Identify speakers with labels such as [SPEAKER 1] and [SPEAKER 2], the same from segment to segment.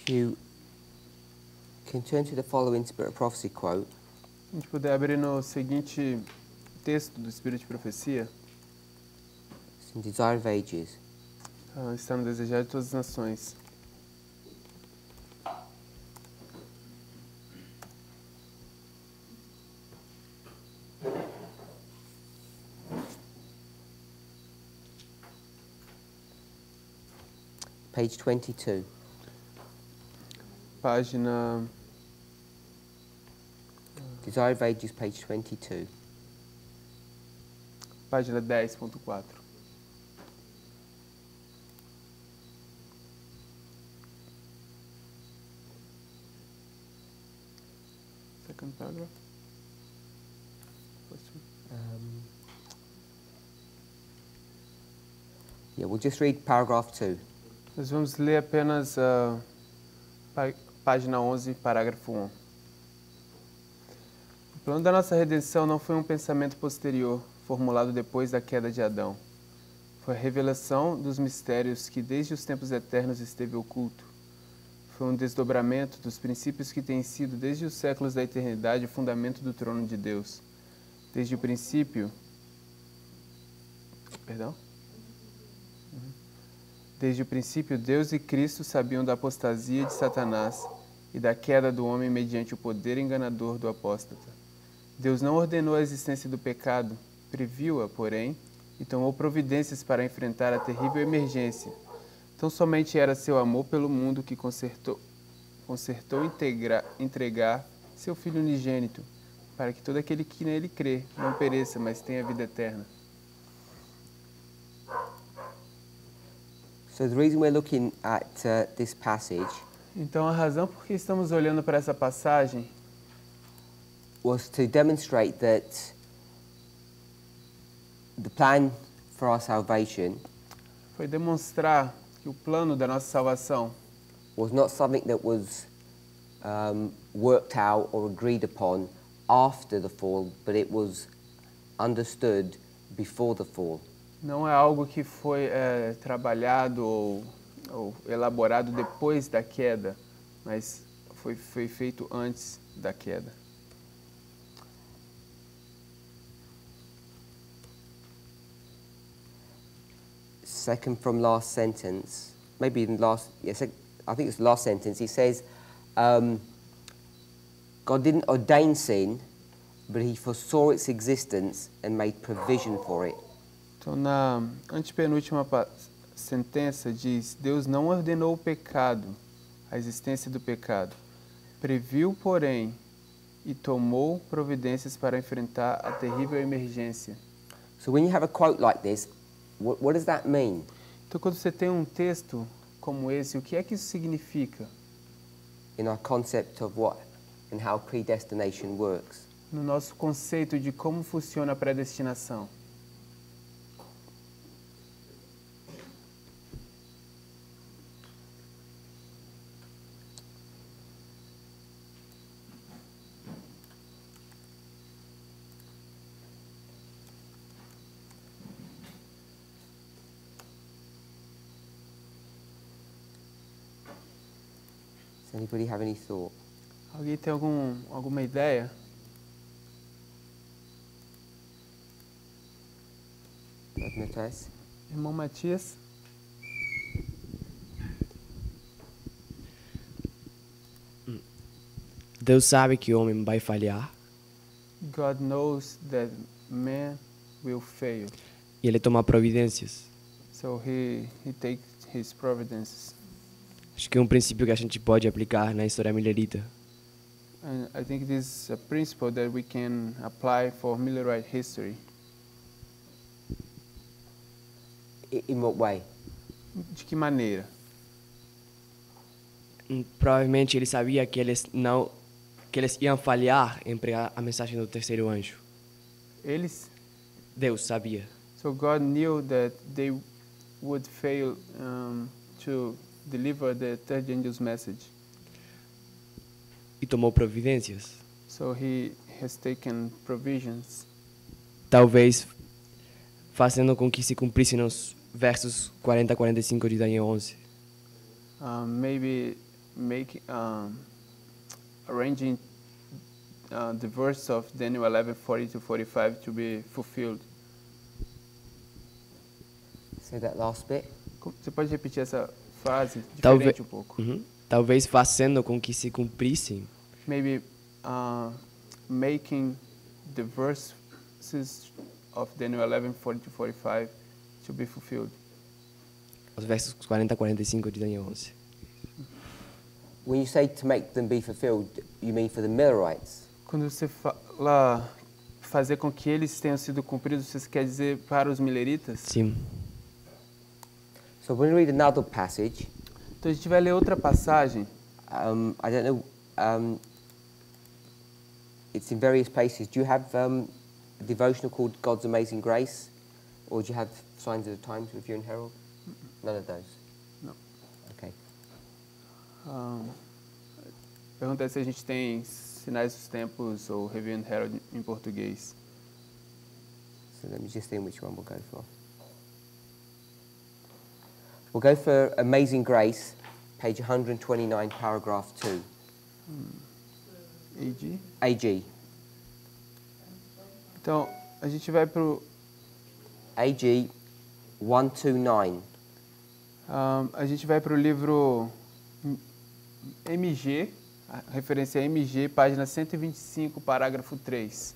[SPEAKER 1] You can turn to the following Spirit of Prophecy quote.
[SPEAKER 2] A gente puder abrir no seguinte texto do Espírito de Profecia,
[SPEAKER 1] It's in Desire of Ages.
[SPEAKER 2] está no Desejar de Todas as Nações.
[SPEAKER 1] Page 22.
[SPEAKER 2] Página
[SPEAKER 1] Desire of Ages, page 22.
[SPEAKER 2] página 10.4. Second paragraph.
[SPEAKER 1] Yeah, we'll just read paragraph 2.
[SPEAKER 2] Nós vamos ler apenas a página 11, parágrafo 1. O plano da nossa redenção não foi um pensamento posterior, formulado depois da queda de Adão. Foi a revelação dos mistérios que desde os tempos eternos esteve oculto. Foi um desdobramento dos princípios que têm sido desde os séculos da eternidade o fundamento do trono de Deus. Desde o princípio... Desde o princípio, Deus e Cristo sabiam da apostasia de Satanás e da queda do homem mediante o poder enganador do apóstata. Deus não ordenou a existência do pecado, previu-a, porém, e tomou providências para enfrentar a terrível emergência. Tão somente era seu amor pelo mundo que consertou entregar seu Filho unigênito, para que todo aquele que nele crê não pereça, mas tenha vida eterna.
[SPEAKER 1] So the reason we're looking at this passage
[SPEAKER 2] Então, a razão por que estamos olhando para essa passagem
[SPEAKER 1] was to demonstrate that the plan for our salvation
[SPEAKER 2] foi demonstrar que o plano da nossa salvação
[SPEAKER 1] was not something that was worked out or agreed upon after the fall, but it was understood before the fall.
[SPEAKER 2] não é algo que foi trabalhado ou elaborado depois da queda, mas foi feito antes da queda.
[SPEAKER 1] Second from last sentence, maybe in last, yes, I think it's the last sentence, he says, God didn't ordain sin, but he foresaw its existence and made provision for it.
[SPEAKER 2] Então, na antepenúltima sentença diz, Deus não ordenou o pecado, a existência do pecado. Previu, porém, e tomou providências para enfrentar a terrível emergência.
[SPEAKER 1] So when you have a quote like this, what does that mean?
[SPEAKER 2] Então, quando você tem um texto como esse, o que é que isso significa?
[SPEAKER 1] In our concept of what and how predestination works.
[SPEAKER 2] No nosso conceito de como funciona a predestinação.
[SPEAKER 1] Does anybody have any thought?
[SPEAKER 2] Alguém tem alguma ideia?
[SPEAKER 1] Matthias?
[SPEAKER 2] Irmão Matias?
[SPEAKER 3] Deus sabe que o homem vai falhar
[SPEAKER 2] God knows that man will fail.
[SPEAKER 3] e ele toma providências.
[SPEAKER 2] So he takes his providences.
[SPEAKER 3] Acho que é um princípio que a gente pode aplicar na história millerita.
[SPEAKER 2] And I think this is a principle that we can apply for Millerite history.
[SPEAKER 1] In what way?
[SPEAKER 2] De que maneira?
[SPEAKER 3] Provavelmente ele sabia que eles iam falhar em pregar a mensagem do terceiro anjo.
[SPEAKER 2] Eles?
[SPEAKER 3] Deus sabia.
[SPEAKER 2] So God knew that they would fail to deliver the third angel's message.
[SPEAKER 3] E tomou providências.
[SPEAKER 2] So he has taken provisions.
[SPEAKER 3] Talvez fazendo com que se cumprisse nos versos 40 a 45 de Daniel 11.
[SPEAKER 2] Maybe arranging the verse of Daniel 11:40 to 45 to be fulfilled.
[SPEAKER 1] Say that last bit.
[SPEAKER 2] Você pode repetir essa frase
[SPEAKER 3] Talvez,
[SPEAKER 2] diferente um pouco?
[SPEAKER 3] talvez fazendo com que se cumprissem
[SPEAKER 2] Maybe making the verses of Daniel 11:40 to 45 to be fulfilled.
[SPEAKER 3] os versos 40 a 45 de Daniel 11.
[SPEAKER 1] When you say to make them be fulfilled, you mean for the Millerites?
[SPEAKER 2] Quando você fala fazer com que eles tenham sido cumpridos, você quer dizer para os mileritas?
[SPEAKER 3] Sim.
[SPEAKER 1] So when we read another passage,
[SPEAKER 2] Então a gente vai ler outra passagem.
[SPEAKER 1] I don't know, it's in various places. Do you have a devotional called God's Amazing Grace? Or do you have Signs of the Times with you and Harold? None of those?
[SPEAKER 2] No.
[SPEAKER 1] Okay.
[SPEAKER 2] Pergunta se a gente tem Sinais dos Tempos ou Review and Herald em português.
[SPEAKER 1] So let me just think which one we'll go for. We'll go for Amazing Grace, page 129, paragraph 2.
[SPEAKER 2] AG.
[SPEAKER 1] AG.
[SPEAKER 2] Então, a gente vai para o...
[SPEAKER 1] AG 129.
[SPEAKER 2] A gente vai para o livro MG, a referência é MG, página 125, parágrafo 3.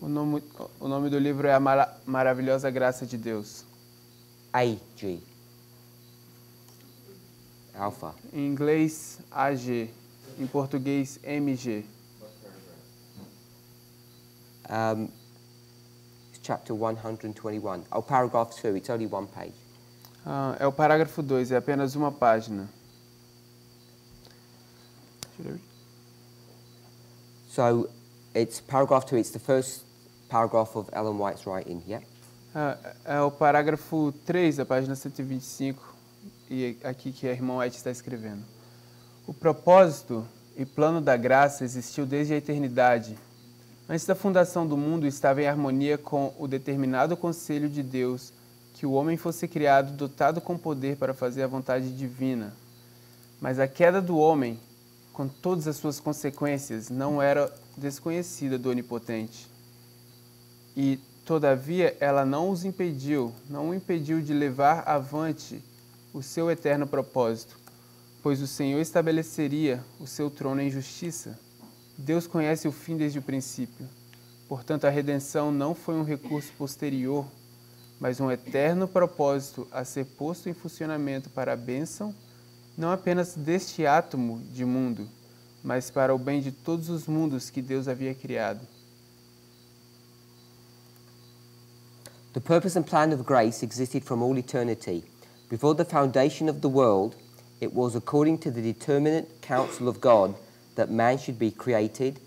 [SPEAKER 2] O nome do livro é A Maravilhosa Graça de Deus.
[SPEAKER 1] AG. Alpha.
[SPEAKER 2] Em inglês, AG. Em português, MG.
[SPEAKER 1] It's chapter 121. Oh, paragraph 2. It's only one page.
[SPEAKER 2] É o parágrafo 2, é apenas uma página.
[SPEAKER 1] So it's paragraph 2. It's the first paragraph of Ellen White's writing, yeah?
[SPEAKER 2] É o parágrafo 3 da página 125, e aqui que a irmã White está escrevendo. O propósito e plano da graça existiu desde a eternidade. Antes da fundação do mundo, estava em harmonia com o determinado conselho de Deus que o homem fosse criado dotado com poder para fazer a vontade divina. Mas a queda do homem, com todas as suas consequências, não era desconhecida do Onipotente. E, todavia, ela não o impediu de levar avante o seu eterno propósito, pois o Senhor estabeleceria o seu trono em justiça. Deus conhece o fim desde o princípio. Portanto, a redenção não foi um recurso posterior, mas um eterno propósito a ser posto em funcionamento para a bênção, não apenas deste átomo de mundo, mas para o bem de todos os mundos que Deus havia criado.
[SPEAKER 1] The purpose and plan of grace existed from all eternity. Before the foundation of the world, it was according to the determinate counsel of God that man should be created,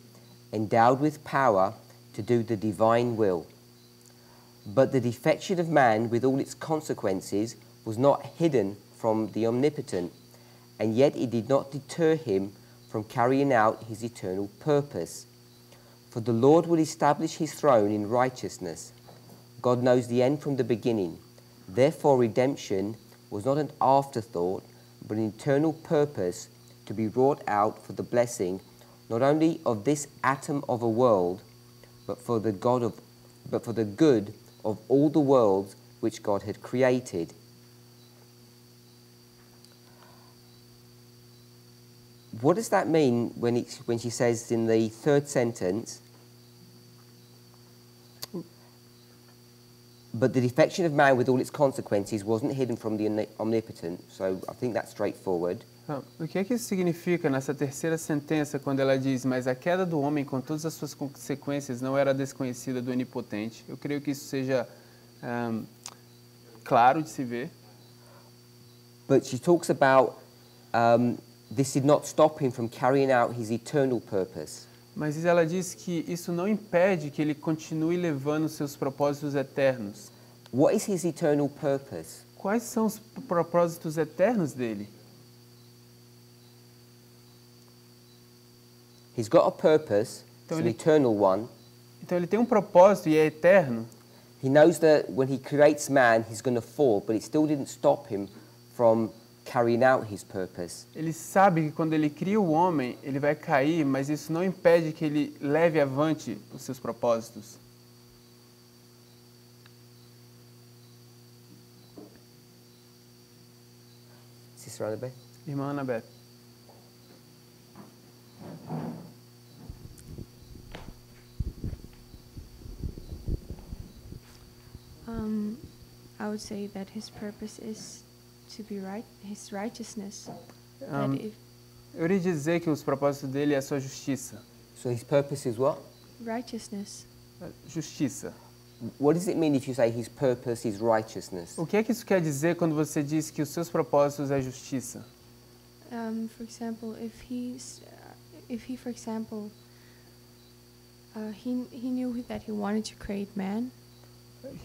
[SPEAKER 1] endowed with power to do the divine will. But the defection of man with all its consequences was not hidden from the Omnipotent, and yet it did not deter him from carrying out his eternal purpose. For the Lord will establish his throne in righteousness. God knows the end from the beginning. Therefore redemption was not an afterthought, but an eternal purpose to be wrought out for the blessing not only of this atom of a world, but for the good of all the worlds which God had created. What does that mean when she says in the third sentence, but the defection of man with all its consequences wasn't hidden from the Omnipotent? So I think that's straightforward.
[SPEAKER 2] O que é que isso significa nessa terceira sentença quando ela diz, mas a queda do homem com todas as suas consequências não era desconhecida do Onipotente? Eu creio que isso seja claro de se ver.
[SPEAKER 1] But she talks about this did not stop him from carrying out his eternal purpose.
[SPEAKER 2] Mas ela diz que isso não impede que ele continue levando seus propósitos eternos.
[SPEAKER 1] What is his eternal purpose?
[SPEAKER 2] Quais são os propósitos eternos dele?
[SPEAKER 1] He's got a purpose, it's an eternal one.
[SPEAKER 2] Então ele tem um propósito e é eterno.
[SPEAKER 1] He knows that when he creates man, he's going to fall, but it still didn't stop him from carrying out his purpose.
[SPEAKER 2] Ele sabe que quando ele cria o homem, ele vai cair, mas isso não impede que ele leve avante os seus propósitos.
[SPEAKER 1] Sister Annabeth?
[SPEAKER 2] Irmã Anabeth.
[SPEAKER 4] I would say that his purpose is to be right, his righteousness.
[SPEAKER 2] Um,
[SPEAKER 4] That if
[SPEAKER 2] Eu iria dizer que os propósitos dele é a sua justiça.
[SPEAKER 1] So his purpose is what?
[SPEAKER 4] righteousness,
[SPEAKER 2] Justiça.
[SPEAKER 1] What does it mean if you say his purpose is righteousness?
[SPEAKER 2] O que é que isso quer dizer quando você diz que os seus propósitos é justiça?
[SPEAKER 4] for example, if he, for example, he knew that he wanted to create man.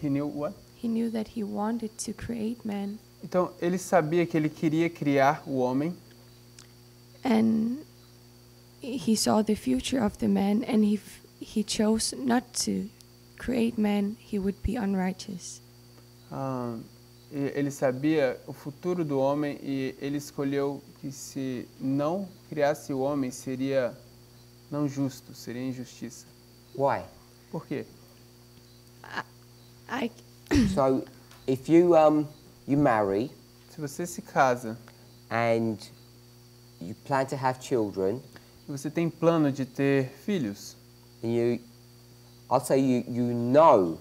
[SPEAKER 2] He knew what?
[SPEAKER 4] He knew that he wanted to create man,
[SPEAKER 2] Então, ele sabia que ele queria criar o homem
[SPEAKER 4] and he saw the future of the man, and he chose not to create man. He would be unrighteous.
[SPEAKER 2] ele sabia o futuro do homem e ele escolheu que se não criasse o homem seria não justo, seria injustiça.
[SPEAKER 1] Why?
[SPEAKER 2] Por quê?
[SPEAKER 4] I
[SPEAKER 1] So if you you marry
[SPEAKER 2] Se você se casa
[SPEAKER 1] and you plan to have children,
[SPEAKER 2] e você tem plano de ter filhos,
[SPEAKER 1] and I'll say you know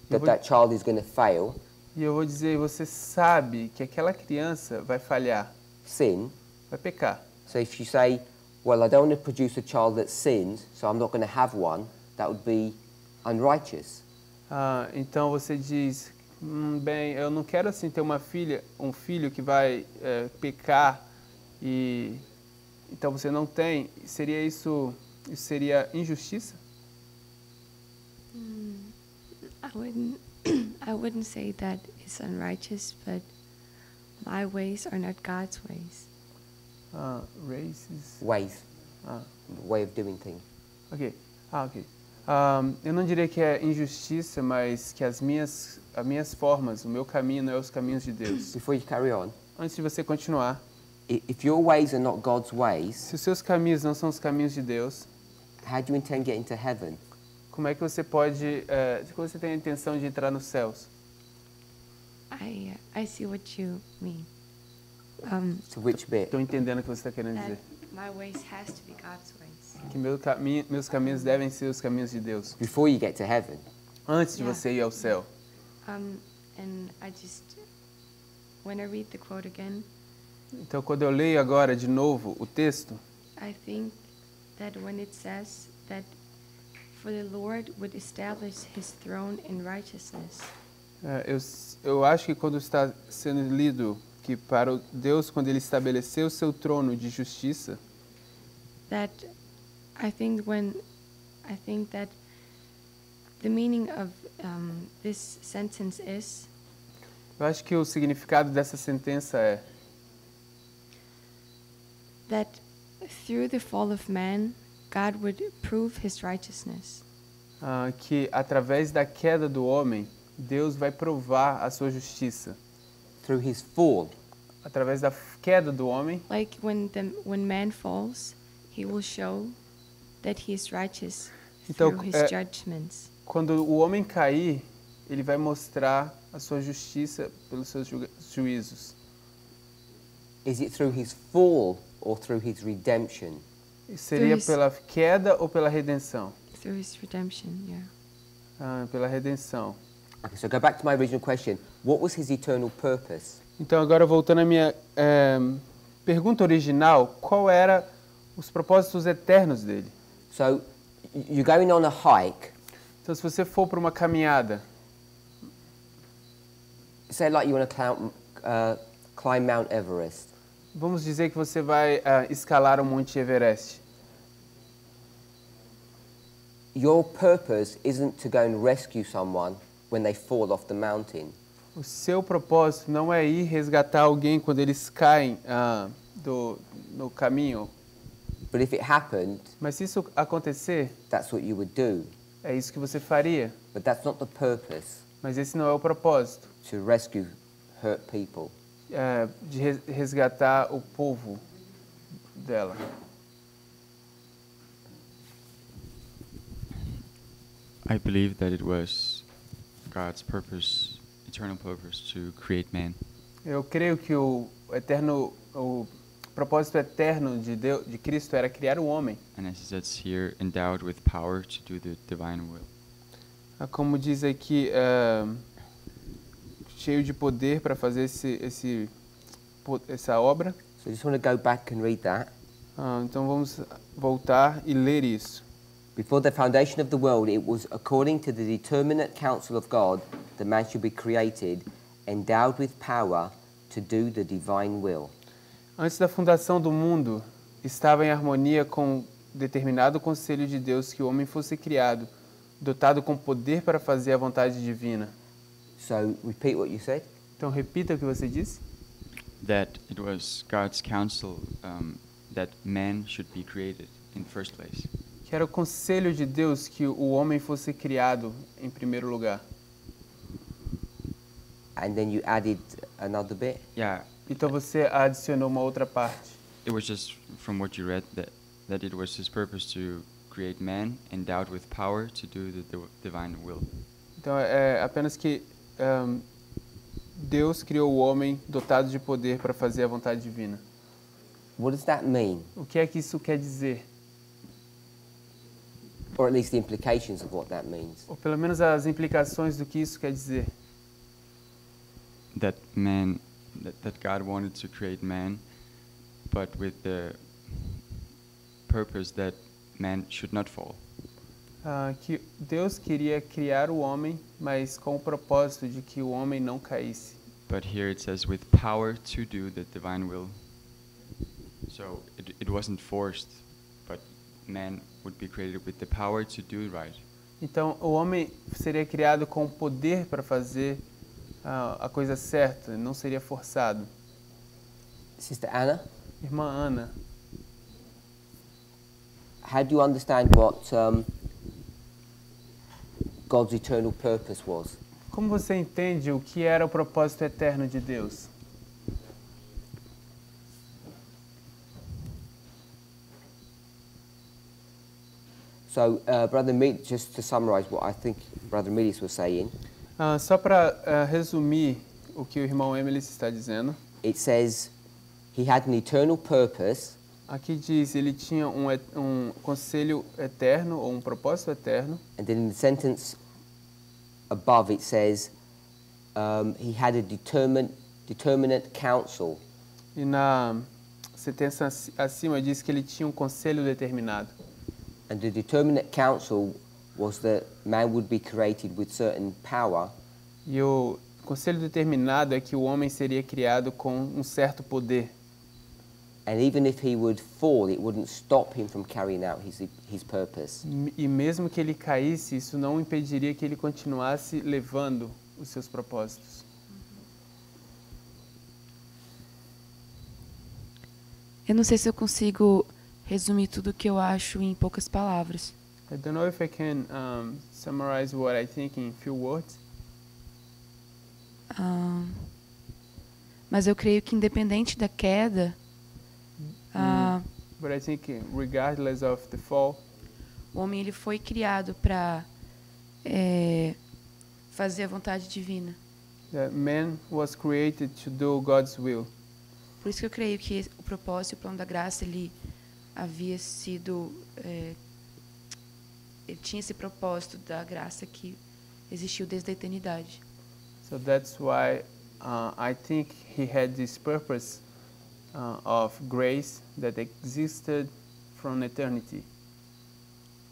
[SPEAKER 1] that
[SPEAKER 2] would-
[SPEAKER 1] that child is going to fail,
[SPEAKER 2] e eu vou dizer, você sabe que aquela criança vai falhar,
[SPEAKER 1] sin.
[SPEAKER 2] vai pecar.
[SPEAKER 1] So if you say, well, I don't want to produce a child that sins, so I'm not going to have one, that would be unrighteous.
[SPEAKER 2] Então você diz, bem, eu não quero assim ter um filho que vai pecar e então você não tem. Seria isso seria injustiça?
[SPEAKER 4] I wouldn't say that it's unrighteous, but my ways are not God's ways.
[SPEAKER 2] Races.
[SPEAKER 1] Ways,
[SPEAKER 2] Ah,
[SPEAKER 1] way of doing things.
[SPEAKER 2] ok. Ok. Eu não diria que é injustiça, mas que as minhas formas, o meu caminho não é os caminhos de Deus.
[SPEAKER 1] Before you carry on,
[SPEAKER 2] Antes de você continuar,
[SPEAKER 1] if your ways are not God's ways,
[SPEAKER 2] se os seus caminhos não são os caminhos de Deus,
[SPEAKER 1] how do you intend getting to heaven?
[SPEAKER 2] como é que você pode, como você tem a intenção de entrar nos céus?
[SPEAKER 4] I see what you mean.
[SPEAKER 1] To which bit?
[SPEAKER 2] Estou entendendo o que você está querendo
[SPEAKER 4] That
[SPEAKER 2] dizer.
[SPEAKER 4] my ways has to be God's ways.
[SPEAKER 2] Que meus caminhos devem ser os caminhos de Deus.
[SPEAKER 1] Before you get to heaven.
[SPEAKER 2] Antes de
[SPEAKER 4] Yeah.
[SPEAKER 2] você ir ao céu.
[SPEAKER 4] And when I read the quote again,
[SPEAKER 2] Então, quando eu leio agora de novo o texto,
[SPEAKER 4] I think that when it says that for the Lord would establish his throne in righteousness,
[SPEAKER 2] eu acho que quando está sendo lido que para o Deus, quando ele estabeleceu o seu trono de justiça,
[SPEAKER 4] that I think that the meaning of this sentence is
[SPEAKER 2] eu acho que o significado dessa sentença é
[SPEAKER 4] that through the fall of man, God would prove his righteousness.
[SPEAKER 2] Que através da queda do homem, Deus vai provar a sua justiça.
[SPEAKER 1] Through his fall.
[SPEAKER 2] Através da queda do homem,
[SPEAKER 4] Like when man falls, he will show that he is righteous
[SPEAKER 2] Então,
[SPEAKER 4] through his judgments.
[SPEAKER 2] quando o homem cair, ele vai mostrar a sua justiça pelos seus juízos.
[SPEAKER 1] Is it through his fall or through his redemption?
[SPEAKER 2] Seria
[SPEAKER 4] his-
[SPEAKER 2] pela queda ou pela redenção?
[SPEAKER 4] Through his redemption, yeah.
[SPEAKER 2] Pela redenção.
[SPEAKER 1] Okay, so go back to my original question. What was his eternal purpose?
[SPEAKER 2] Então, agora voltando à minha pergunta original, qual era os propósitos eternos dele?
[SPEAKER 1] So you're going on a hike.
[SPEAKER 2] Então, se você for para uma caminhada,
[SPEAKER 1] Say like you want to climb Mount Everest.
[SPEAKER 2] vamos dizer que você vai escalar o Monte Everest.
[SPEAKER 1] Your purpose isn't to go and rescue someone when they fall off the mountain.
[SPEAKER 2] O seu propósito não é ir resgatar alguém quando eles caem no caminho.
[SPEAKER 1] But if it happened,
[SPEAKER 2] Mas se isso acontecer,
[SPEAKER 1] that's what you would do.
[SPEAKER 2] é isso que você faria.
[SPEAKER 1] But that's not the purpose,
[SPEAKER 2] Mas esse não é o propósito,
[SPEAKER 1] to rescue hurt people.
[SPEAKER 2] de resgatar o povo dela.
[SPEAKER 5] I believe that it was God's purpose, eternal purpose, to create man.
[SPEAKER 2] Eu creio que o propósito eterno de Deus, de Cristo, era criar o homem.
[SPEAKER 5] And as it says here, endowed with power to do the divine will.
[SPEAKER 2] Como diz aqui, cheio de poder para fazer essa obra.
[SPEAKER 1] So I just want to go back and read that.
[SPEAKER 2] Então vamos voltar e ler isso.
[SPEAKER 1] Before the foundation of the world, it was according to the determinate counsel of God that man should be created, endowed with power to do the divine will.
[SPEAKER 2] Antes da fundação do mundo, estava em harmonia com o determinado conselho de Deus que o homem fosse criado, dotado com poder para fazer a vontade divina.
[SPEAKER 1] So repeat what you said.
[SPEAKER 2] Então repita o que você disse.
[SPEAKER 5] That it was God's counsel that man should be created in the first place.
[SPEAKER 2] Que era o conselho de Deus que o homem fosse criado em primeiro lugar.
[SPEAKER 1] And then you added another bit.
[SPEAKER 5] Yeah,
[SPEAKER 2] Então você adicionou uma outra parte.
[SPEAKER 5] it was just from what you read that it was his purpose to create man, endowed with power to do the divine will.
[SPEAKER 2] Então é apenas que Deus criou o homem dotado de poder para fazer a vontade divina.
[SPEAKER 1] What does that mean?
[SPEAKER 2] O que é que isso quer dizer?
[SPEAKER 1] Or at least the implications of what that means.
[SPEAKER 2] Ou pelo menos as implicações do que isso quer dizer.
[SPEAKER 5] That God wanted to create man, but with the purpose that man should not fall.
[SPEAKER 2] Que Deus queria criar o homem, mas com o propósito de que o homem não caísse.
[SPEAKER 5] But here it says with power to do the divine will. So it wasn't forced, but man would be created with the power to do right.
[SPEAKER 2] Então o homem seria criado com o poder para fazer a coisa certa, não seria forçado.
[SPEAKER 1] Sister Anna,
[SPEAKER 2] Irmã Ana,
[SPEAKER 1] how do you understand what God's eternal purpose was?
[SPEAKER 2] como você entende o que era o propósito eterno de Deus?
[SPEAKER 1] So, Brother Mead, just to summarize what I think Brother Meadis was saying,
[SPEAKER 2] Só para resumir o que o irmão Emily está dizendo,
[SPEAKER 1] it says he had an eternal purpose,
[SPEAKER 2] aqui diz ele tinha um conselho eterno ou um propósito eterno.
[SPEAKER 1] and then in the sentence above it says he had a determinate counsel.
[SPEAKER 2] E na sentença acima diz que ele tinha um conselho determinado.
[SPEAKER 1] And the determinate counsel was that man would be created with certain power,
[SPEAKER 2] E o conselho determinado é que o homem seria criado com um certo poder.
[SPEAKER 1] and even if he would fall, it wouldn't stop him from carrying out his purpose.
[SPEAKER 2] E mesmo que ele caísse, isso não impediria que ele continuasse levando os seus propósitos.
[SPEAKER 4] Eu não sei se eu consigo resumir tudo o que eu acho em poucas palavras.
[SPEAKER 2] I don't know if I can summarize what I think in few words.
[SPEAKER 4] Mas eu creio que independente da queda,
[SPEAKER 2] But I think regardless of the fall,
[SPEAKER 4] o homem ele foi criado para fazer a vontade divina.
[SPEAKER 2] that man was created to do God's will.
[SPEAKER 4] Por isso que eu creio que o propósito e o plano da graça ele havia sido ele tinha esse propósito da graça que existiu desde a eternidade.
[SPEAKER 2] So that's why I think he had this purpose of grace that existed from eternity.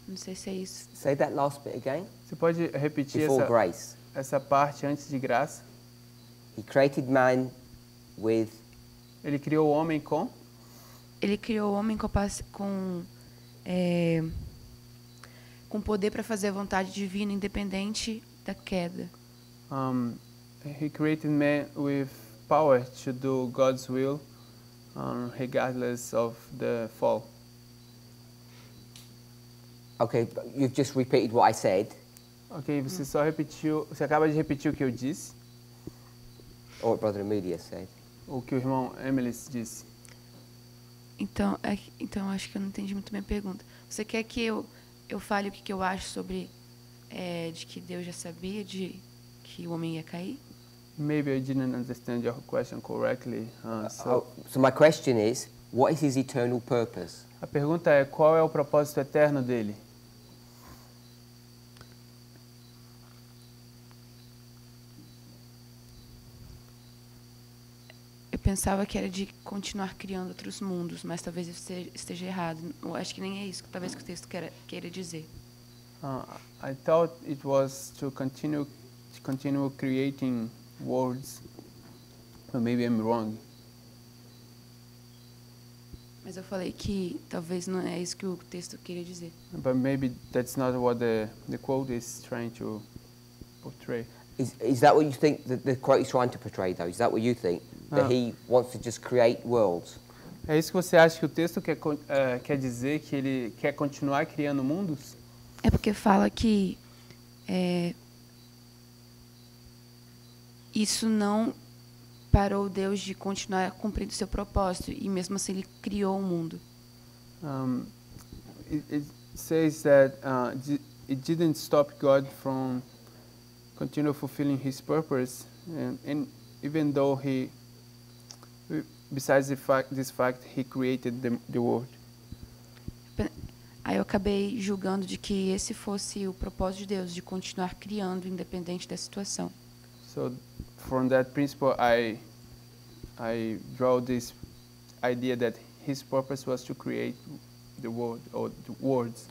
[SPEAKER 4] Não sei se é isso.
[SPEAKER 1] Say that last bit again.
[SPEAKER 2] Você pode repetir
[SPEAKER 1] Before grace.
[SPEAKER 2] essa parte antes de graça?
[SPEAKER 1] He created man with
[SPEAKER 2] Ele criou o homem com
[SPEAKER 4] Ele criou o homem com poder para fazer a vontade divina, independente da queda.
[SPEAKER 2] he created man with power to do God's will regardless of the fall.
[SPEAKER 1] Okay, you've just repeated what I said,
[SPEAKER 2] Ok, você acaba de repetir o que eu disse,
[SPEAKER 1] or what Brother Amelia said.
[SPEAKER 2] o que o irmão Emily disse.
[SPEAKER 6] Então, acho que eu não entendi muito bem a pergunta. Você quer que eu fale o que eu acho sobre de que Deus já sabia de que o homem ia cair?
[SPEAKER 2] Maybe I didn't understand your question correctly. So
[SPEAKER 1] So my question is, what is his eternal purpose?
[SPEAKER 2] a pergunta é, qual é o propósito eterno dele?
[SPEAKER 6] Eu pensava que era de continuar criando outros mundos, mas talvez eu esteja errado. Eu acho que nem é isso, talvez que o texto queira dizer.
[SPEAKER 2] I thought it was to continue creating worlds, but maybe I'm wrong.
[SPEAKER 6] Mas eu falei que talvez não é isso que o texto queria dizer.
[SPEAKER 2] But maybe that's not what the quote is trying to portray.
[SPEAKER 1] Is that what you think that the quote is trying to portray, though? Is that what you think? That he wants to just create worlds?
[SPEAKER 2] É isso que você acha que o texto quer dizer, que ele quer continuar criando mundos?
[SPEAKER 6] É porque fala que isso não parou Deus de continuar cumprindo seu propósito, e mesmo assim ele criou o mundo.
[SPEAKER 2] It says that it didn't stop God from continue fulfilling His purpose, and even though besides this fact, He created the world.
[SPEAKER 6] Aí eu acabei julgando de que esse fosse o propósito de Deus, de continuar criando independente da situação.
[SPEAKER 2] So from that principle, I draw this idea that His purpose was to create the world or the worlds.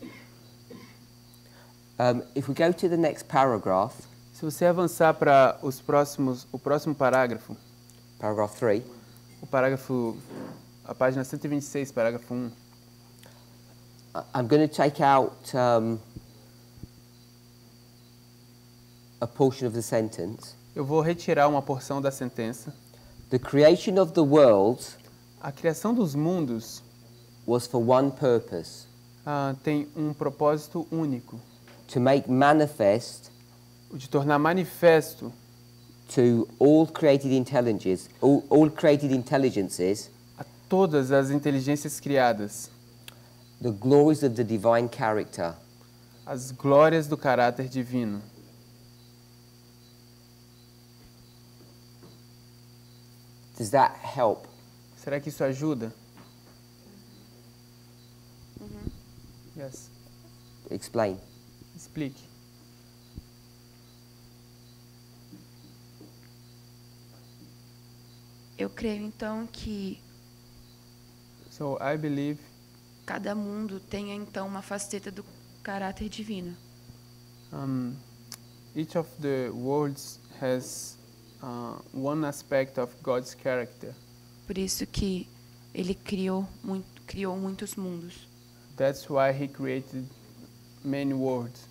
[SPEAKER 1] If we go to the next paragraph,
[SPEAKER 2] Se você avançar para o próximo parágrafo,
[SPEAKER 1] paragraph 3,
[SPEAKER 2] a página 126, parágrafo 1.
[SPEAKER 1] I'm going to take out a portion of the sentence.
[SPEAKER 2] Eu vou retirar uma porção da sentença.
[SPEAKER 1] The creation of the world
[SPEAKER 2] A criação dos mundos
[SPEAKER 1] was for one purpose,
[SPEAKER 2] tem um propósito único,
[SPEAKER 1] to make manifest
[SPEAKER 2] o de tornar manifesto
[SPEAKER 1] to all created intelligences, all created intelligences,
[SPEAKER 2] a todas as inteligências criadas
[SPEAKER 1] the glories of the divine character.
[SPEAKER 2] as glórias do caráter divino.
[SPEAKER 1] Does that help?
[SPEAKER 2] Será que isso ajuda? Yes.
[SPEAKER 1] Explain.
[SPEAKER 2] Explique.
[SPEAKER 6] Eu creio então que
[SPEAKER 2] So I believe
[SPEAKER 6] cada mundo tenha então uma faceta do caráter divino.
[SPEAKER 2] each of the worlds has one aspect of God's character.
[SPEAKER 6] Por isso que ele criou muitos mundos,
[SPEAKER 2] That's why He created many worlds,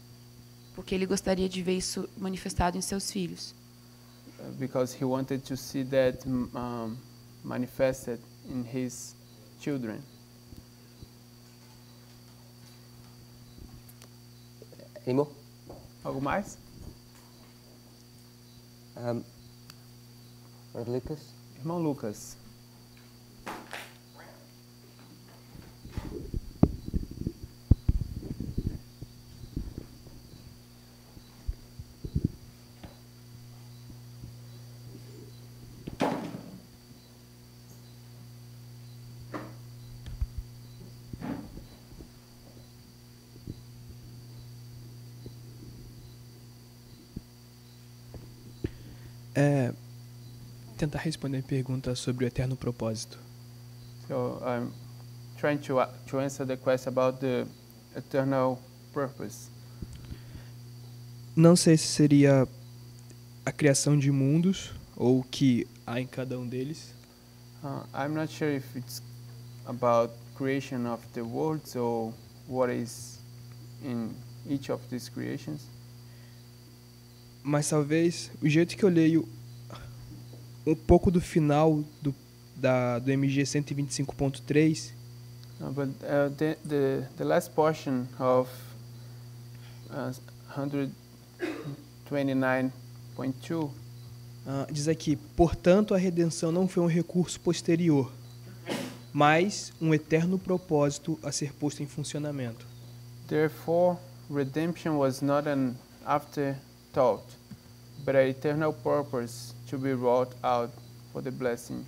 [SPEAKER 6] porque ele gostaria de ver isso manifestado em seus filhos.
[SPEAKER 2] because He wanted to see that manifested in His children.
[SPEAKER 1] Any more?
[SPEAKER 2] Algo mais?
[SPEAKER 1] Brother Lucas?
[SPEAKER 2] Irmão Lucas.
[SPEAKER 7] Tentar responder a pergunta sobre o eterno propósito.
[SPEAKER 2] So I'm trying to answer the question about the eternal purpose.
[SPEAKER 7] Não sei se seria a criação de mundos ou o que há em cada um deles.
[SPEAKER 2] I'm not sure if it's about creation of the worlds or what is in each of these creations.
[SPEAKER 7] Mas talvez o jeito que eu leio um pouco do final do MG 125.3,
[SPEAKER 2] But the last portion of 129.2
[SPEAKER 7] Diz aqui, portanto, a redenção não foi um recurso posterior, mas um eterno propósito a ser posto em funcionamento.
[SPEAKER 2] Therefore, redemption was not an afterthought, but an eternal purpose to be wrought out for the blessing.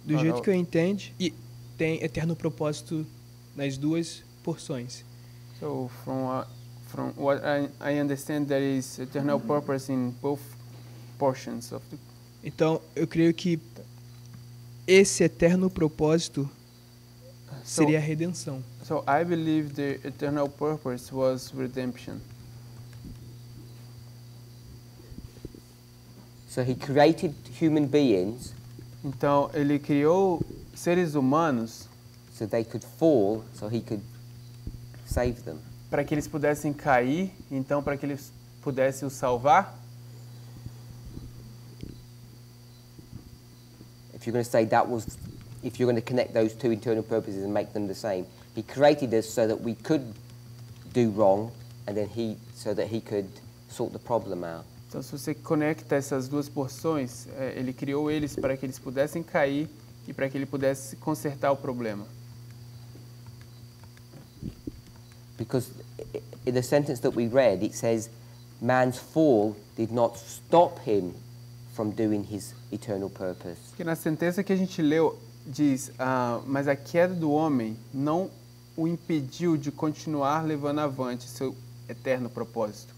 [SPEAKER 7] Do jeito que eu entendo, e tem eterno propósito nas duas porções.
[SPEAKER 2] So from what I understand, there is eternal purpose in both portions of the.
[SPEAKER 7] Então, eu creio que esse eterno propósito seria a redenção.
[SPEAKER 2] So I believe the eternal purpose was redemption.
[SPEAKER 1] So he created human beings
[SPEAKER 2] Então ele criou seres humanos
[SPEAKER 1] so they could fall, so he could save them.
[SPEAKER 2] para que eles pudessem cair, então para que eles pudessem os salvar.
[SPEAKER 1] If you're going to say that was, if you're going to connect those two internal purposes and make them the same, he created us so that we could do wrong, and then so that he could sort the problem out.
[SPEAKER 2] Então, se você conecta essas duas porções, ele criou eles para que eles pudessem cair e para que ele pudesse consertar o problema.
[SPEAKER 1] Because in the sentence that we read, it says, man's fall did not stop him from doing his eternal purpose.
[SPEAKER 2] Porque na sentença que a gente leu, diz, mas a queda do homem não o impediu de continuar levando avante seu eterno propósito.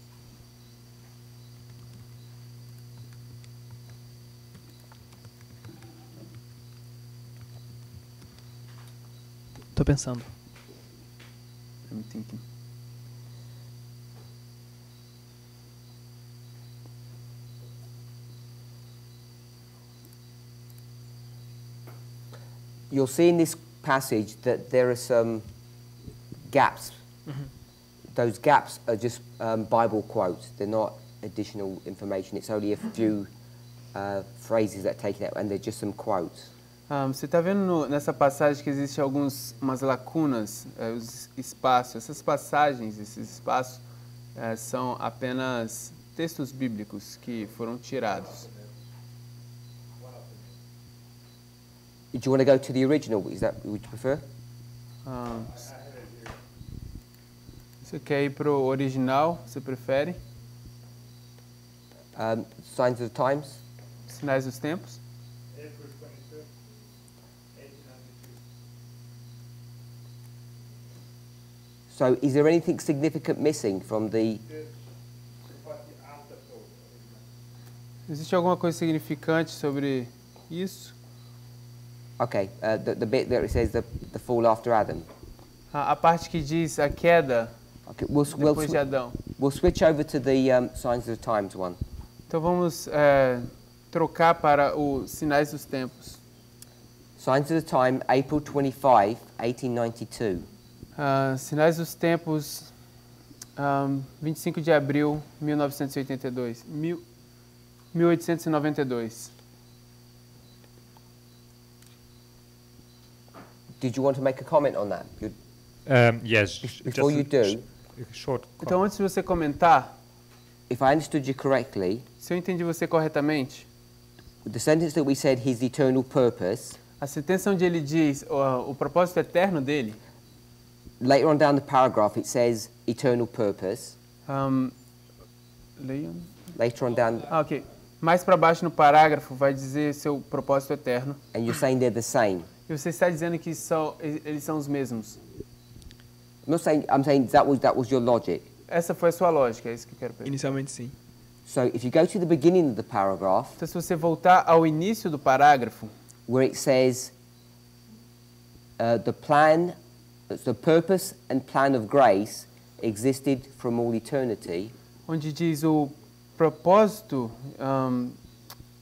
[SPEAKER 7] Tô pensando.
[SPEAKER 2] I'm thinking.
[SPEAKER 1] You'll see in this passage that there are some gaps. Those gaps are just Bible quotes. They're not additional information. It's only a few phrases that are taken out, and they're just some quotes.
[SPEAKER 2] Você está vendo nessa passagem que existem umas lacunas, os espaços. Essas passagens, esses espaços, são apenas textos bíblicos que foram tirados.
[SPEAKER 1] Do you want to go to the original? Is that would you prefer?
[SPEAKER 2] Você quer ir para o original? Você prefere?
[SPEAKER 1] Signs of the Times.
[SPEAKER 2] Sinais dos Tempos?
[SPEAKER 1] So, is there anything significant missing from the?
[SPEAKER 2] Existe alguma coisa significante sobre isso?
[SPEAKER 1] Okay, the bit there it says the fall after Adam.
[SPEAKER 2] A parte que diz a queda
[SPEAKER 1] Okay,
[SPEAKER 2] depois de Adão.
[SPEAKER 1] we'll switch over to the Signs of the Times one.
[SPEAKER 2] Então vamos trocar para os Sinais dos Tempos.
[SPEAKER 1] Signs of the Time, April 25, 1892.
[SPEAKER 2] Sinais dos Tempos, 25 de abril, 1982. 1892.
[SPEAKER 1] Did you want to make a comment on that?
[SPEAKER 8] Yes.
[SPEAKER 1] Before you do,
[SPEAKER 8] Short.
[SPEAKER 2] Então, antes de você comentar,
[SPEAKER 1] if I understood you correctly,
[SPEAKER 2] se eu entendi você corretamente,
[SPEAKER 1] the sentence that we said his eternal purpose,
[SPEAKER 2] a sentença onde ele diz o propósito eterno dele,
[SPEAKER 1] later on down the paragraph it says eternal purpose.
[SPEAKER 2] leiam.
[SPEAKER 1] Later on down,
[SPEAKER 2] Ok. Mais para baixo no parágrafo vai dizer seu propósito eterno.
[SPEAKER 1] and you're saying they're the same.
[SPEAKER 2] E você está dizendo que eles são os mesmos.
[SPEAKER 1] I'm saying that was your logic.
[SPEAKER 2] Essa foi a sua lógica, é isso que eu quero perguntar.
[SPEAKER 7] Inicialmente, sim.
[SPEAKER 1] So if you go to the beginning of the paragraph,
[SPEAKER 2] Então, se você voltar ao início do parágrafo,
[SPEAKER 1] where it says the purpose and plan of grace existed from all eternity,
[SPEAKER 2] onde diz o propósito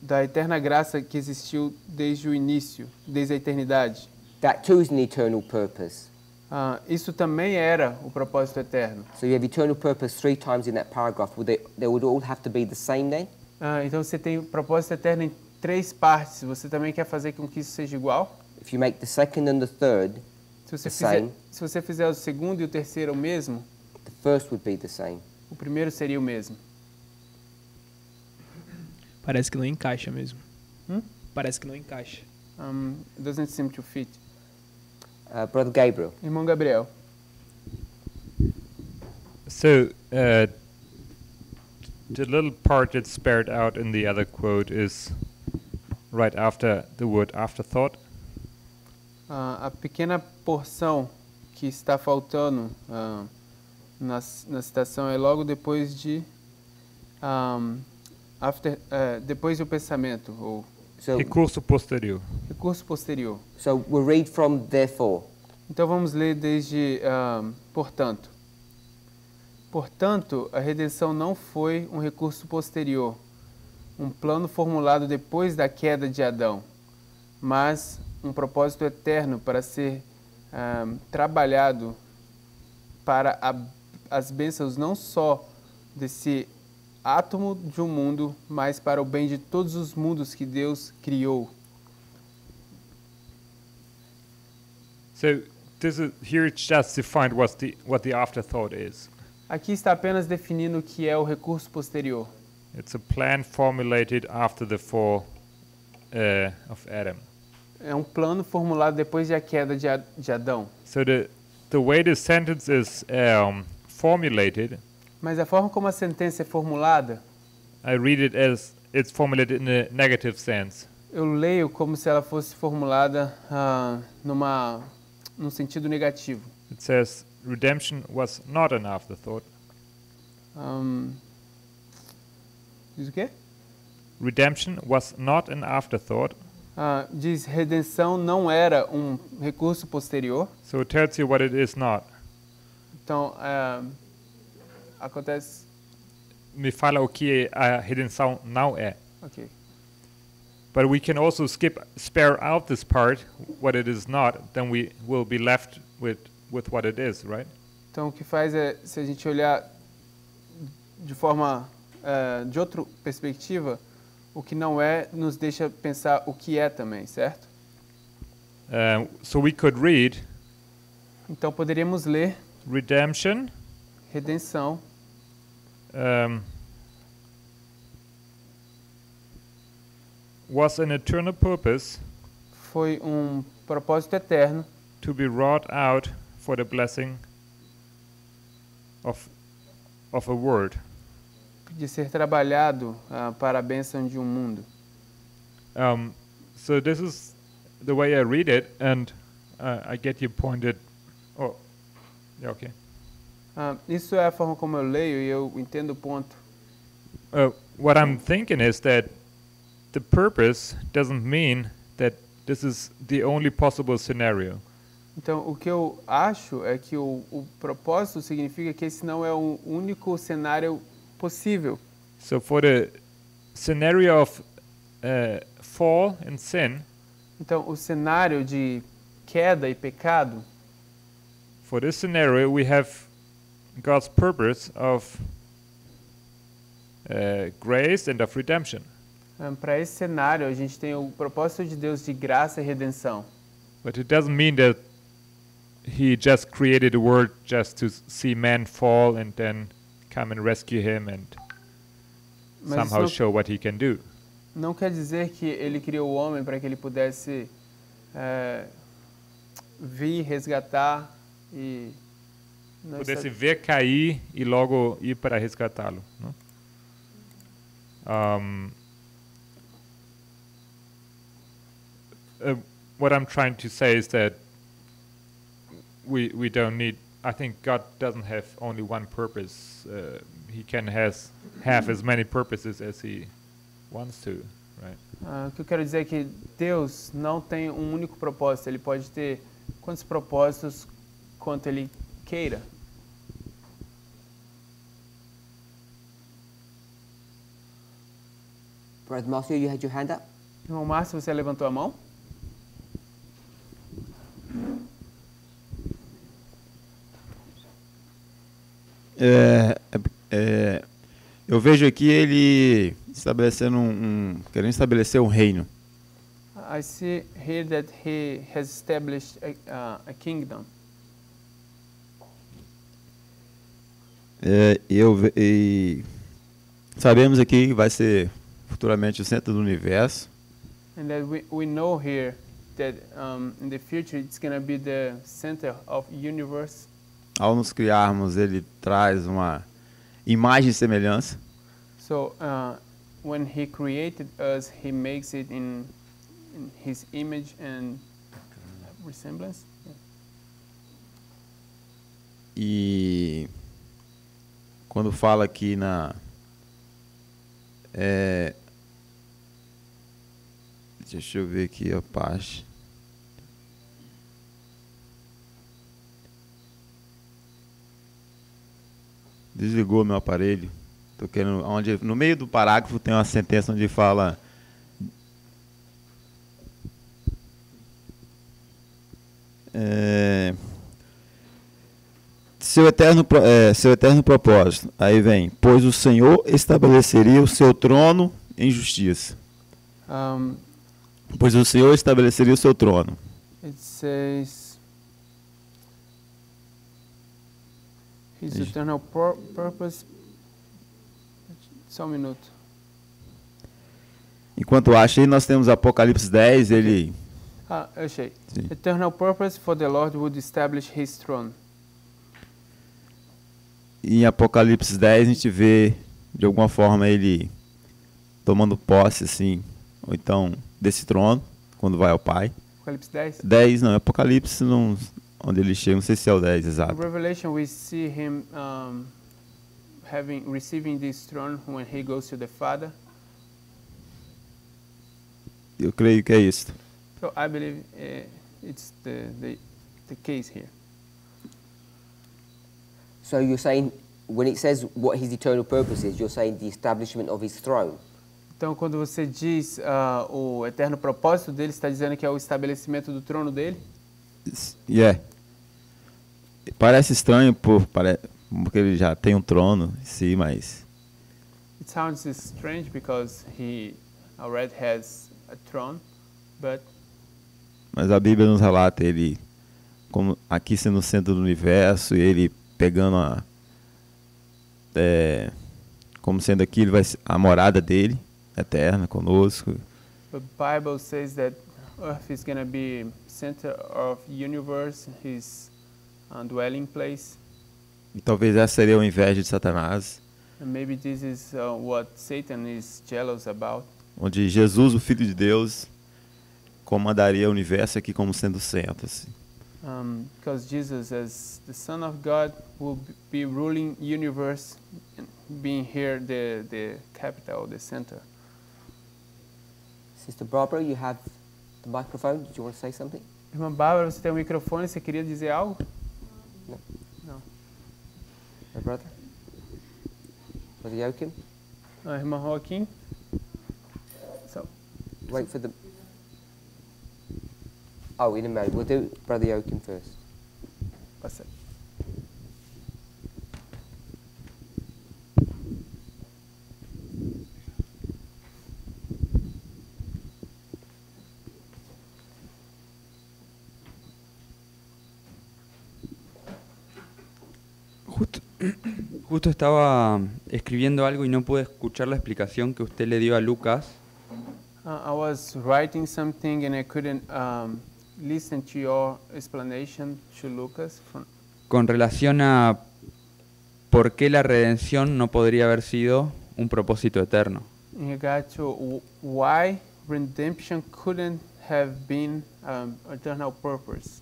[SPEAKER 2] da eterna graça que existiu desde o início, desde a eternidade.
[SPEAKER 1] that too is an eternal purpose.
[SPEAKER 2] Isso também era o propósito eterno.
[SPEAKER 1] So you have eternal purpose 3 times in that paragraph. They would all have to be the same then?
[SPEAKER 2] Então você tem o propósito eterno em 3 partes. Você também quer fazer com que isso seja igual?
[SPEAKER 1] If you make the second and the third
[SPEAKER 2] Se você,
[SPEAKER 1] the
[SPEAKER 2] fizer,
[SPEAKER 1] same,
[SPEAKER 2] se você fizer o segundo e o terceiro o mesmo,
[SPEAKER 1] the first would be the same.
[SPEAKER 2] o primeiro seria o mesmo.
[SPEAKER 7] Parece que não encaixa mesmo.
[SPEAKER 2] Hmm?
[SPEAKER 7] Parece que não encaixa.
[SPEAKER 2] It doesn't seem to fit.
[SPEAKER 1] Brother Gabriel.
[SPEAKER 2] Irmão Gabriel.
[SPEAKER 8] So, the little part that's spared out in the other quote is right after the word afterthought.
[SPEAKER 2] A pequena porção que está faltando na citação é logo depois de depois do pensamento ou
[SPEAKER 1] So,
[SPEAKER 8] Recurso posterior.
[SPEAKER 2] recurso posterior.
[SPEAKER 1] so we'll read from therefore.
[SPEAKER 2] Então vamos ler desde portanto. Portanto, a redenção não foi um recurso posterior, um plano formulado depois da queda de Adão, mas um propósito eterno para ser trabalhado para as bênçãos não só desse átomo de um mundo, mas para o bem de todos os mundos que Deus criou.
[SPEAKER 8] So, here it's just defined what the afterthought is.
[SPEAKER 2] Aqui está apenas definindo o que é o recurso posterior.
[SPEAKER 8] It's a plan formulated after the fall of Adam.
[SPEAKER 2] É um plano formulado depois da queda de Adão.
[SPEAKER 8] So the way the sentence is formulated,
[SPEAKER 2] Mas a forma como a sentença é formulada,
[SPEAKER 8] I read it as it's formulated in a negative sense.
[SPEAKER 2] eu leio como se ela fosse formulada num sentido negativo.
[SPEAKER 8] It says redemption was not an afterthought.
[SPEAKER 2] Diz o quê?
[SPEAKER 8] Redemption was not an afterthought.
[SPEAKER 2] Diz redenção não era um recurso posterior.
[SPEAKER 8] So it tells you what it is not.
[SPEAKER 2] Então, acontece...
[SPEAKER 8] Me fala o que a redenção não é.
[SPEAKER 2] Ok.
[SPEAKER 8] But we can also spare out this part, what it is not, then we will be left with what it is, right?
[SPEAKER 2] Então, o que faz é, se a gente olhar de forma, de outra perspectiva, o que não é nos deixa pensar o que é também, certo?
[SPEAKER 8] So we could read
[SPEAKER 2] Então, poderíamos ler
[SPEAKER 8] redemption
[SPEAKER 2] redenção
[SPEAKER 8] was an eternal purpose
[SPEAKER 2] foi um propósito eterno
[SPEAKER 8] to be wrought out for the blessing of a world.
[SPEAKER 2] de ser trabalhado para a bênção de um mundo.
[SPEAKER 8] So this is the way I read it, and I get your pointed. Oh, yeah, okay.
[SPEAKER 2] Isso é a forma como eu leio e eu entendo o ponto.
[SPEAKER 8] What I'm thinking is that the purpose doesn't mean that this is the only possible scenario.
[SPEAKER 2] Então, o que eu acho é que o propósito significa que esse não é o único cenário possível.
[SPEAKER 8] So for the scenario of fall and sin,
[SPEAKER 2] Então, o cenário de queda e pecado,
[SPEAKER 8] for this scenario we have God's purpose of grace and of redemption.
[SPEAKER 2] para esse cenário a gente tem o propósito de Deus de graça e redenção.
[SPEAKER 8] But it doesn't mean that he just created the world just to see man fall and then come and rescue him and
[SPEAKER 2] Mas
[SPEAKER 8] somehow
[SPEAKER 2] isso
[SPEAKER 8] show what he can do.
[SPEAKER 2] não quer dizer que ele criou o homem para que ele pudesse vir, resgatar e... não
[SPEAKER 8] Pudesse
[SPEAKER 2] está-
[SPEAKER 8] ver cair e logo ir para resgatá-lo, não? What I'm trying to say is that we don't need. I think God doesn't have only one purpose. He can have as many purposes as he wants to, right?
[SPEAKER 2] O que eu quero dizer é que Deus não tem um único propósito. Ele pode ter quantos propósitos quanto Ele queira.
[SPEAKER 1] Brother Matthew, you had your hand up?
[SPEAKER 2] Irmão Márcio, você levantou a mão?
[SPEAKER 9] Eu vejo aqui ele estabelecendo querendo estabelecer um reino.
[SPEAKER 2] I see here that he has established a kingdom.
[SPEAKER 9] E sabemos aqui que vai ser futuramente o centro do universo.
[SPEAKER 2] And that we know here that in the future it's going to be the center of universe.
[SPEAKER 9] Ao nos criarmos, ele traz uma imagem e semelhança.
[SPEAKER 2] So when he created us, he makes it in his image and resemblance.
[SPEAKER 9] E quando fala aqui deixa eu ver aqui a parte. Desligou meu aparelho. Tô querendo, no meio do parágrafo tem uma sentença onde fala seu eterno propósito. Aí vem, pois o Senhor estabeleceria o seu trono em justiça. Pois o Senhor estabeleceria o seu trono.
[SPEAKER 2] It says his eternal purpose. Só um minuto.
[SPEAKER 9] Enquanto acha aí, nós temos Apocalipse 10, ele...
[SPEAKER 2] Eu achei.
[SPEAKER 9] Sim.
[SPEAKER 2] Eternal purpose for the Lord would establish his throne.
[SPEAKER 9] E em Apocalipse 10 a gente vê, de alguma forma, ele tomando posse, assim, ou então, desse trono, quando vai ao Pai.
[SPEAKER 2] Apocalipse 10?
[SPEAKER 9] 10, não, Apocalipse, onde ele chega, não sei se é o 10, exato.
[SPEAKER 2] In Revelation we see him receiving this throne when he goes to the Father.
[SPEAKER 9] Eu creio que é isso.
[SPEAKER 2] So I believe it's the case here.
[SPEAKER 1] So you're saying, when it says what his eternal purpose is, you're saying the establishment of his throne.
[SPEAKER 2] Então, quando você diz o eterno propósito dele, está dizendo que é o estabelecimento do trono dele?
[SPEAKER 9] Parece estranho porque ele já tem um trono em si, mas...
[SPEAKER 2] It sounds strange because he already has a throne, but...
[SPEAKER 9] Mas a Bíblia nos relata ele como aqui sendo o centro do universo e ele pegando como sendo aqui ele vai a morada dele eterna conosco.
[SPEAKER 2] The Bible says that Earth is going to be center of universe, his dwelling place.
[SPEAKER 9] E talvez essa seria o inveja de Satanás.
[SPEAKER 2] And maybe this is what Satan is jealous about.
[SPEAKER 9] Onde Jesus, o Filho de Deus, comandaria o universo aqui como sendo o centro. Assim.
[SPEAKER 2] Because Jesus, as the Son of God, will be ruling universe, being here the capital, the center.
[SPEAKER 1] Sister Barbara, you have the microphone. Did you want to say something?
[SPEAKER 2] Irmã Bárbara, você tem um microfone, você queria dizer algo?
[SPEAKER 1] No.
[SPEAKER 2] Não.
[SPEAKER 1] My brother? Brother Joachim?
[SPEAKER 2] Irmã Joaquim? So,
[SPEAKER 1] Wait for the... Oh, in a moment. We'll do Brother Joachim first.
[SPEAKER 2] passa.
[SPEAKER 10] Justo estaba escribiendo algo y no pude escuchar la explicación que usted le dio a Lucas.
[SPEAKER 2] I was writing something and I couldn't listen to your explanation to Lucas.
[SPEAKER 10] Con relación a por qué la redención no podría haber sido un propósito eterno.
[SPEAKER 2] In regard to why redemption couldn't have been eternal purpose.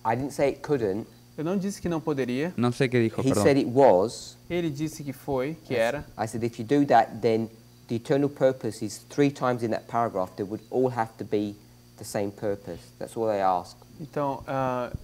[SPEAKER 1] I didn't say it couldn't.
[SPEAKER 2] Eu não disse que não poderia.
[SPEAKER 10] No sé qué dijo,
[SPEAKER 1] He
[SPEAKER 10] perdón.
[SPEAKER 1] said it was.
[SPEAKER 2] Ele disse que foi, que era.
[SPEAKER 1] I said if you do that, then the eternal purpose is 3 times in that paragraph. They would all have to be the same purpose. That's all I ask.
[SPEAKER 2] Então,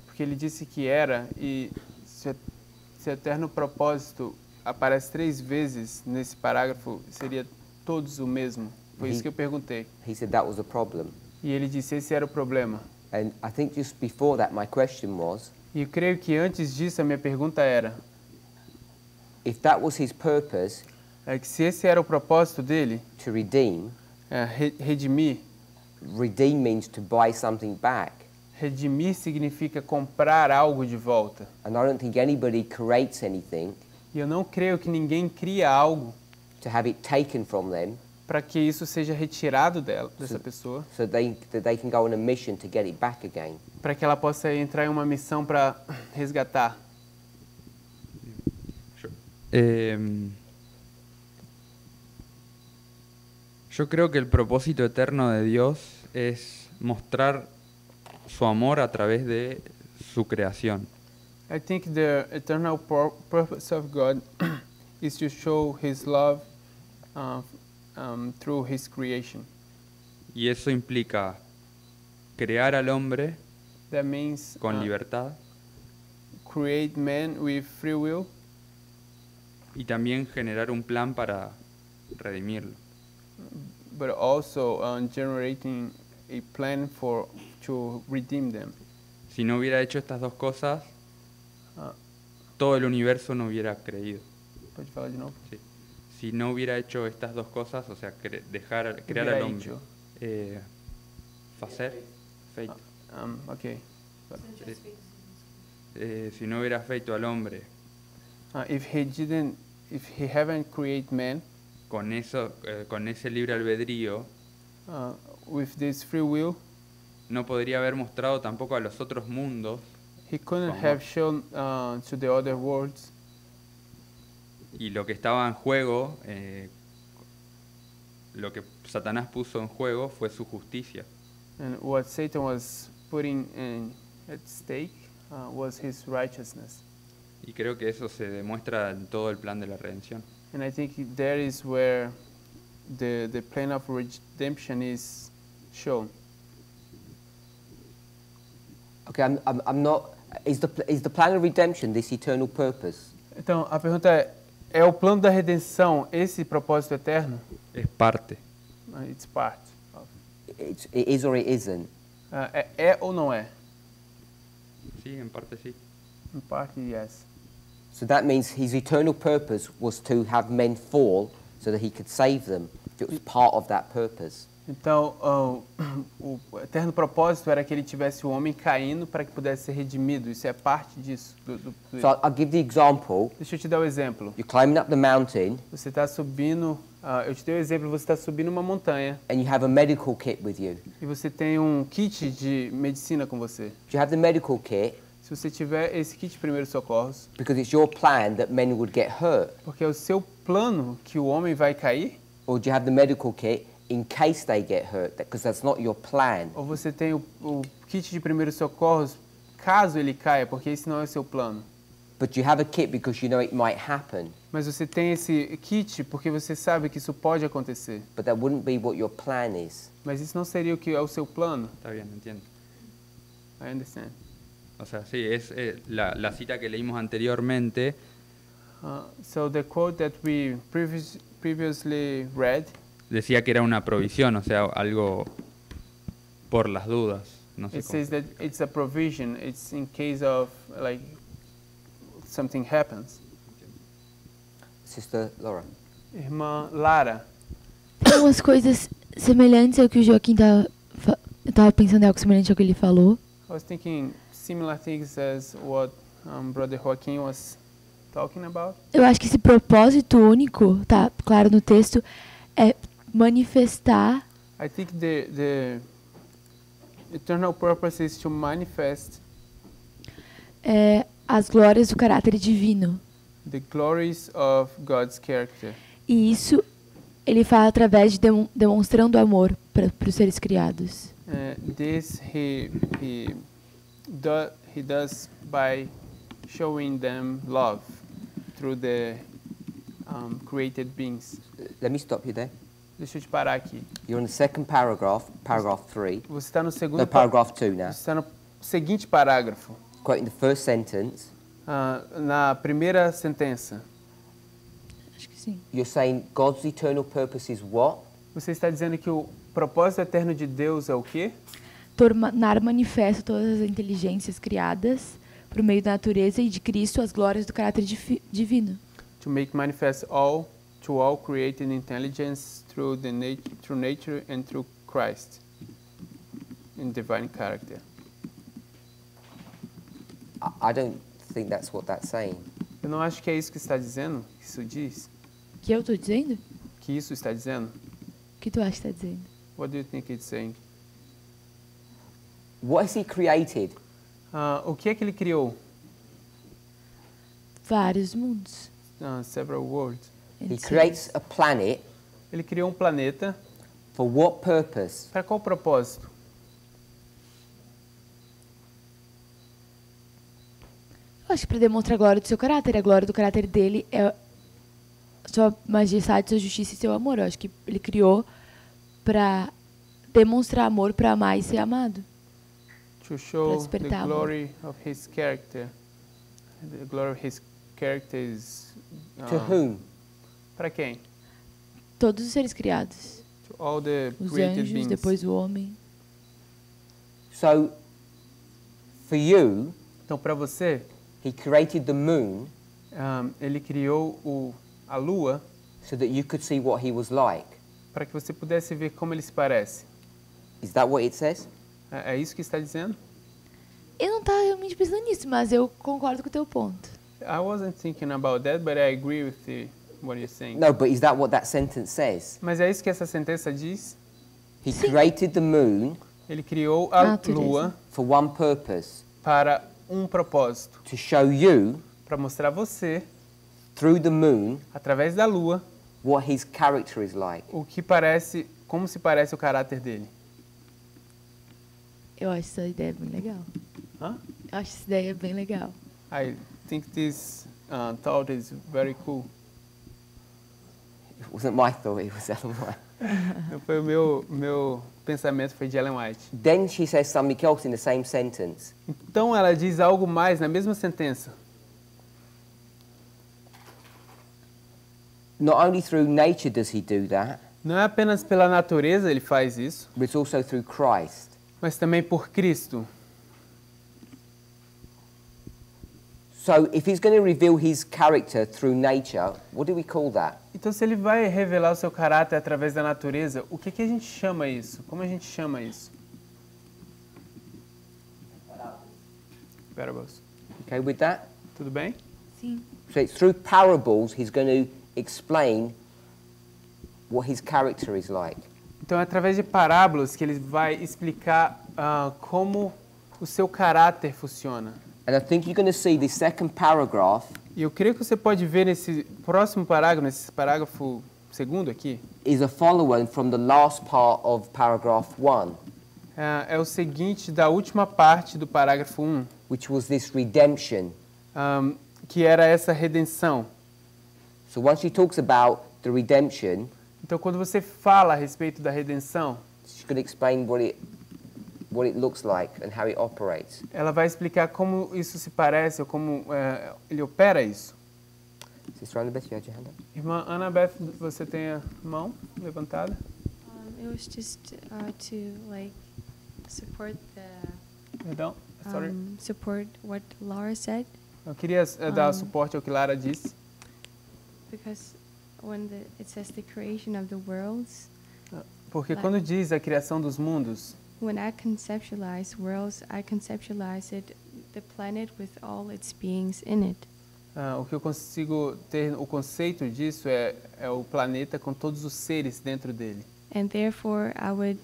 [SPEAKER 2] porque ele disse que era e se eterno propósito aparece 3 vezes nesse parágrafo, seria todos o mesmo. Foi isso que eu perguntei.
[SPEAKER 1] He said that was a problem.
[SPEAKER 2] E ele disse esse era o problema.
[SPEAKER 1] And I think just before that, my question was,
[SPEAKER 2] E eu creio que antes disso a minha pergunta era,
[SPEAKER 1] if that was his purpose,
[SPEAKER 2] que se esse era o propósito dele,
[SPEAKER 1] to redeem,
[SPEAKER 2] redimir,
[SPEAKER 1] redeem means to buy something back.
[SPEAKER 2] redimir significa comprar algo de volta.
[SPEAKER 1] And I don't think anybody creates anything
[SPEAKER 2] E eu não creio que ninguém cria algo
[SPEAKER 1] to have it taken from them
[SPEAKER 2] para que isso seja retirado dessa pessoa,
[SPEAKER 1] so that they can go on a mission to get it back again.
[SPEAKER 2] para que ela possa entrar em uma missão para resgatar.
[SPEAKER 10] Yo creo que el propósito eterno de Dios es mostrar su amor a través de su creación.
[SPEAKER 2] I think the eternal purpose of God is to show His love through His creation.
[SPEAKER 10] Y eso implica crear al hombre
[SPEAKER 2] That means
[SPEAKER 10] con libertad
[SPEAKER 2] create man with free will
[SPEAKER 10] y también generar un plan para redimirlo.
[SPEAKER 2] but also generating a plan to redeem them.
[SPEAKER 10] Si no hubiera hecho estas dos cosas,
[SPEAKER 2] Ah.
[SPEAKER 10] todo el universo no hubiera creído.
[SPEAKER 2] Pode falar de novo?
[SPEAKER 10] Sí. Si no hubiera hecho estas dos cosas, o sea, crear
[SPEAKER 2] Hubiera
[SPEAKER 10] al hombre,
[SPEAKER 2] hecho.
[SPEAKER 10] fazer, feito.
[SPEAKER 2] Okay.
[SPEAKER 10] Si no hubiera feito al hombre
[SPEAKER 2] If he haven't created man
[SPEAKER 10] con eso, con ese libre albedrío,
[SPEAKER 2] with this free will,
[SPEAKER 10] no podría haber mostrado tampoco a los otros mundos
[SPEAKER 2] he couldn't
[SPEAKER 10] Como-
[SPEAKER 2] have shown to the other worlds
[SPEAKER 10] y lo que estaba en juego, lo que Satanás puso en juego fue su justicia.
[SPEAKER 2] and what Satan was putting at stake was his righteousness.
[SPEAKER 10] Y creo que eso se demuestra en todo el plan de la redención.
[SPEAKER 2] And I think that is where the plan of redemption is shown.
[SPEAKER 1] Okay, I'm not. Is the plan of redemption this eternal purpose?
[SPEAKER 2] Então, a pergunta é o plano da redenção esse propósito eterno?
[SPEAKER 10] Es parte.
[SPEAKER 2] It's part of.
[SPEAKER 1] It is or it isn't.
[SPEAKER 2] É ou não é?
[SPEAKER 10] Sí, en parte sí.
[SPEAKER 2] Em parte, yes.
[SPEAKER 1] So that means his eternal purpose was to have men fall so that he could save them. It was part of that purpose.
[SPEAKER 2] Então, o eterno propósito era que ele tivesse o homem caindo para que pudesse ser redimido. Isso é parte disso.
[SPEAKER 1] So I'll give the example.
[SPEAKER 2] Deixa eu te dar o exemplo.
[SPEAKER 1] You're climbing up the mountain
[SPEAKER 2] Você está subindo, eu te dei o exemplo, você está subindo uma montanha
[SPEAKER 1] and you have a medical kit with you.
[SPEAKER 2] e você tem um kit de medicina com você.
[SPEAKER 1] Do you have the medical kit
[SPEAKER 2] Se você tiver esse kit de primeiros socorros,
[SPEAKER 1] because it's your plan that men would get hurt?
[SPEAKER 2] porque é o seu plano que o homem vai cair,
[SPEAKER 1] Or do you have the medical kit in case they get hurt? Because that's not your plan.
[SPEAKER 2] ou você tem o kit de primeiros socorros caso ele caia, porque esse não é o seu plano.
[SPEAKER 1] But you have a kit because you know it might happen.
[SPEAKER 2] Mas você tem esse kit porque você sabe que isso pode acontecer.
[SPEAKER 1] But that wouldn't be what your plan is.
[SPEAKER 2] Mas isso não seria o que é o seu plano.
[SPEAKER 10] Está bien, entiendo.
[SPEAKER 2] I understand.
[SPEAKER 10] O sea, sí, es la cita que leímos anteriormente,
[SPEAKER 2] So the quote that we previously read
[SPEAKER 10] decía que era una provisión, o sea, algo por las dudas. No sé
[SPEAKER 2] it
[SPEAKER 10] cómo.
[SPEAKER 2] says that it's a provision. It's in case of like something happens.
[SPEAKER 1] Sister Laura.
[SPEAKER 2] Irmã Lara,
[SPEAKER 11] Tem umas coisas semelhantes ao que o Joaquim tava pensando em algo semelhante ao que ele falou.
[SPEAKER 2] I was thinking similar things as what Brother Joaquim was talking about.
[SPEAKER 11] Eu acho que esse propósito único, tá claro no texto, é manifestar
[SPEAKER 2] I think the eternal purpose is to manifest
[SPEAKER 11] as glórias do caráter divino.
[SPEAKER 2] the glories of God's character.
[SPEAKER 11] E isso ele fala através de demonstrando amor para os seres criados.
[SPEAKER 2] This he does by showing them love through the created beings.
[SPEAKER 1] Let me stop you there.
[SPEAKER 2] Deixa eu te parar aqui.
[SPEAKER 1] You're on the second paragraph, paragraph 3.
[SPEAKER 2] Você está no segundo
[SPEAKER 1] No, paragraph 2 now.
[SPEAKER 2] Você está no seguinte parágrafo.
[SPEAKER 1] Quoting the first sentence,
[SPEAKER 2] Na primeira sentença,
[SPEAKER 11] Acho que sim.
[SPEAKER 1] you're saying God's eternal purpose is what?
[SPEAKER 2] você está dizendo que o propósito eterno de Deus é o quê?
[SPEAKER 11] Tornar manifesto todas as inteligências criadas por meio da natureza e de Cristo as glórias do caráter divino.
[SPEAKER 2] To make manifest to all created intelligence through nature and through Christ in divine character.
[SPEAKER 1] I don't think that's what that's saying.
[SPEAKER 2] Eu não acho que é isso que está dizendo, que isso diz,
[SPEAKER 11] Que eu estou dizendo?
[SPEAKER 2] que isso está dizendo.
[SPEAKER 11] que tu acha que está dizendo?
[SPEAKER 2] What do you think it's saying?
[SPEAKER 1] What has he created?
[SPEAKER 2] O que é que ele criou?
[SPEAKER 11] Vários mundos.
[SPEAKER 2] Several worlds.
[SPEAKER 1] He creates a planet.
[SPEAKER 2] Ele criou um planeta.
[SPEAKER 1] For what purpose?
[SPEAKER 2] Para qual propósito?
[SPEAKER 11] Eu acho que para demonstrar a glória do seu caráter. A glória do caráter dele é sua majestade, sua justiça e seu amor. Eu acho que ele criou para demonstrar amor, para amar e ser amado.
[SPEAKER 2] To show the
[SPEAKER 11] despertar amor.
[SPEAKER 2] glory of his character. The glory of his character is...
[SPEAKER 1] To whom?
[SPEAKER 2] Para quem?
[SPEAKER 11] Todos os seres criados.
[SPEAKER 2] To all the
[SPEAKER 11] Os
[SPEAKER 2] created
[SPEAKER 11] anjos,
[SPEAKER 2] beings.
[SPEAKER 11] depois o homem.
[SPEAKER 1] So, for you,
[SPEAKER 2] então para você,
[SPEAKER 1] he created the moon.
[SPEAKER 2] Ele criou a lua.
[SPEAKER 1] So that you could see what he was like.
[SPEAKER 2] Para que você pudesse ver como ele se parece.
[SPEAKER 1] Is that what it says?
[SPEAKER 2] É isso que está dizendo?
[SPEAKER 11] Eu não estava realmente pensando nisso, mas eu concordo com o teu ponto.
[SPEAKER 2] I wasn't thinking about that, but I agree with what you're saying.
[SPEAKER 1] No, but is that what that sentence says?
[SPEAKER 2] Mas é isso que essa sentença diz?
[SPEAKER 1] He created the moon.
[SPEAKER 2] Ele criou a lua
[SPEAKER 1] for one purpose.
[SPEAKER 2] Para um propósito.
[SPEAKER 1] To show you,
[SPEAKER 2] para mostrar você,
[SPEAKER 1] through the moon,
[SPEAKER 2] através da lua,
[SPEAKER 1] what his character is like.
[SPEAKER 2] O que parece, como se parece o caráter dele.
[SPEAKER 11] Eu acho essa ideia bem legal.
[SPEAKER 2] Hã?
[SPEAKER 11] Eu acho essa ideia bem legal.
[SPEAKER 2] I think this thought is very cool.
[SPEAKER 1] It wasn't my thought, it was Ellen White.
[SPEAKER 2] Foi o meu pensamento foi de Ellen White.
[SPEAKER 1] Then she says something else in the same sentence.
[SPEAKER 2] Então ela diz algo mais na mesma sentença.
[SPEAKER 1] Not only through nature does he do that.
[SPEAKER 2] Não é apenas pela natureza ele faz isso.
[SPEAKER 1] But it's also through Christ.
[SPEAKER 2] Mas também por Cristo.
[SPEAKER 1] So if he's going to reveal his character through nature, what do we call that?
[SPEAKER 2] Então se ele vai revelar o seu caráter através da natureza, o que a gente chama isso? Como a gente chama isso? Parables.
[SPEAKER 1] Okay with that?
[SPEAKER 2] Tudo bem?
[SPEAKER 11] Sim.
[SPEAKER 1] So it's through parables he's going to explain what his character is like.
[SPEAKER 2] Então é através de parábolas que ele vai explicar como o seu caráter funciona.
[SPEAKER 1] And I think you're going to see the second paragraph.
[SPEAKER 2] E eu creio que você pode ver nesse próximo parágrafo, nesse parágrafo segundo aqui.
[SPEAKER 1] Is a follow-on from the last part of paragraph 1.
[SPEAKER 2] É o seguinte da última parte do parágrafo 1.
[SPEAKER 1] Which was this redemption.
[SPEAKER 2] Que era essa redenção.
[SPEAKER 1] So once she talks about the redemption,
[SPEAKER 2] então quando você fala a respeito da redenção,
[SPEAKER 1] she's going to explain what it looks like and how it operates.
[SPEAKER 2] Ela vai explicar como isso se parece ou como ele opera isso.
[SPEAKER 1] Sister Annabeth, you had your hand up?
[SPEAKER 2] Irmã Annabeth, você tem a mão levantada?
[SPEAKER 4] It was just to like support
[SPEAKER 2] Perdão, sorry.
[SPEAKER 4] Support what Laura said.
[SPEAKER 2] Eu queria dar suporte ao que Lara disse.
[SPEAKER 4] Because when it says the creation of the worlds.
[SPEAKER 2] Porque quando diz a criação dos mundos.
[SPEAKER 4] When I conceptualize worlds, I conceptualize it, the planet with all its beings in it.
[SPEAKER 2] O que eu consigo ter o conceito disso é o planeta com todos os seres dentro dele.
[SPEAKER 4] And therefore I would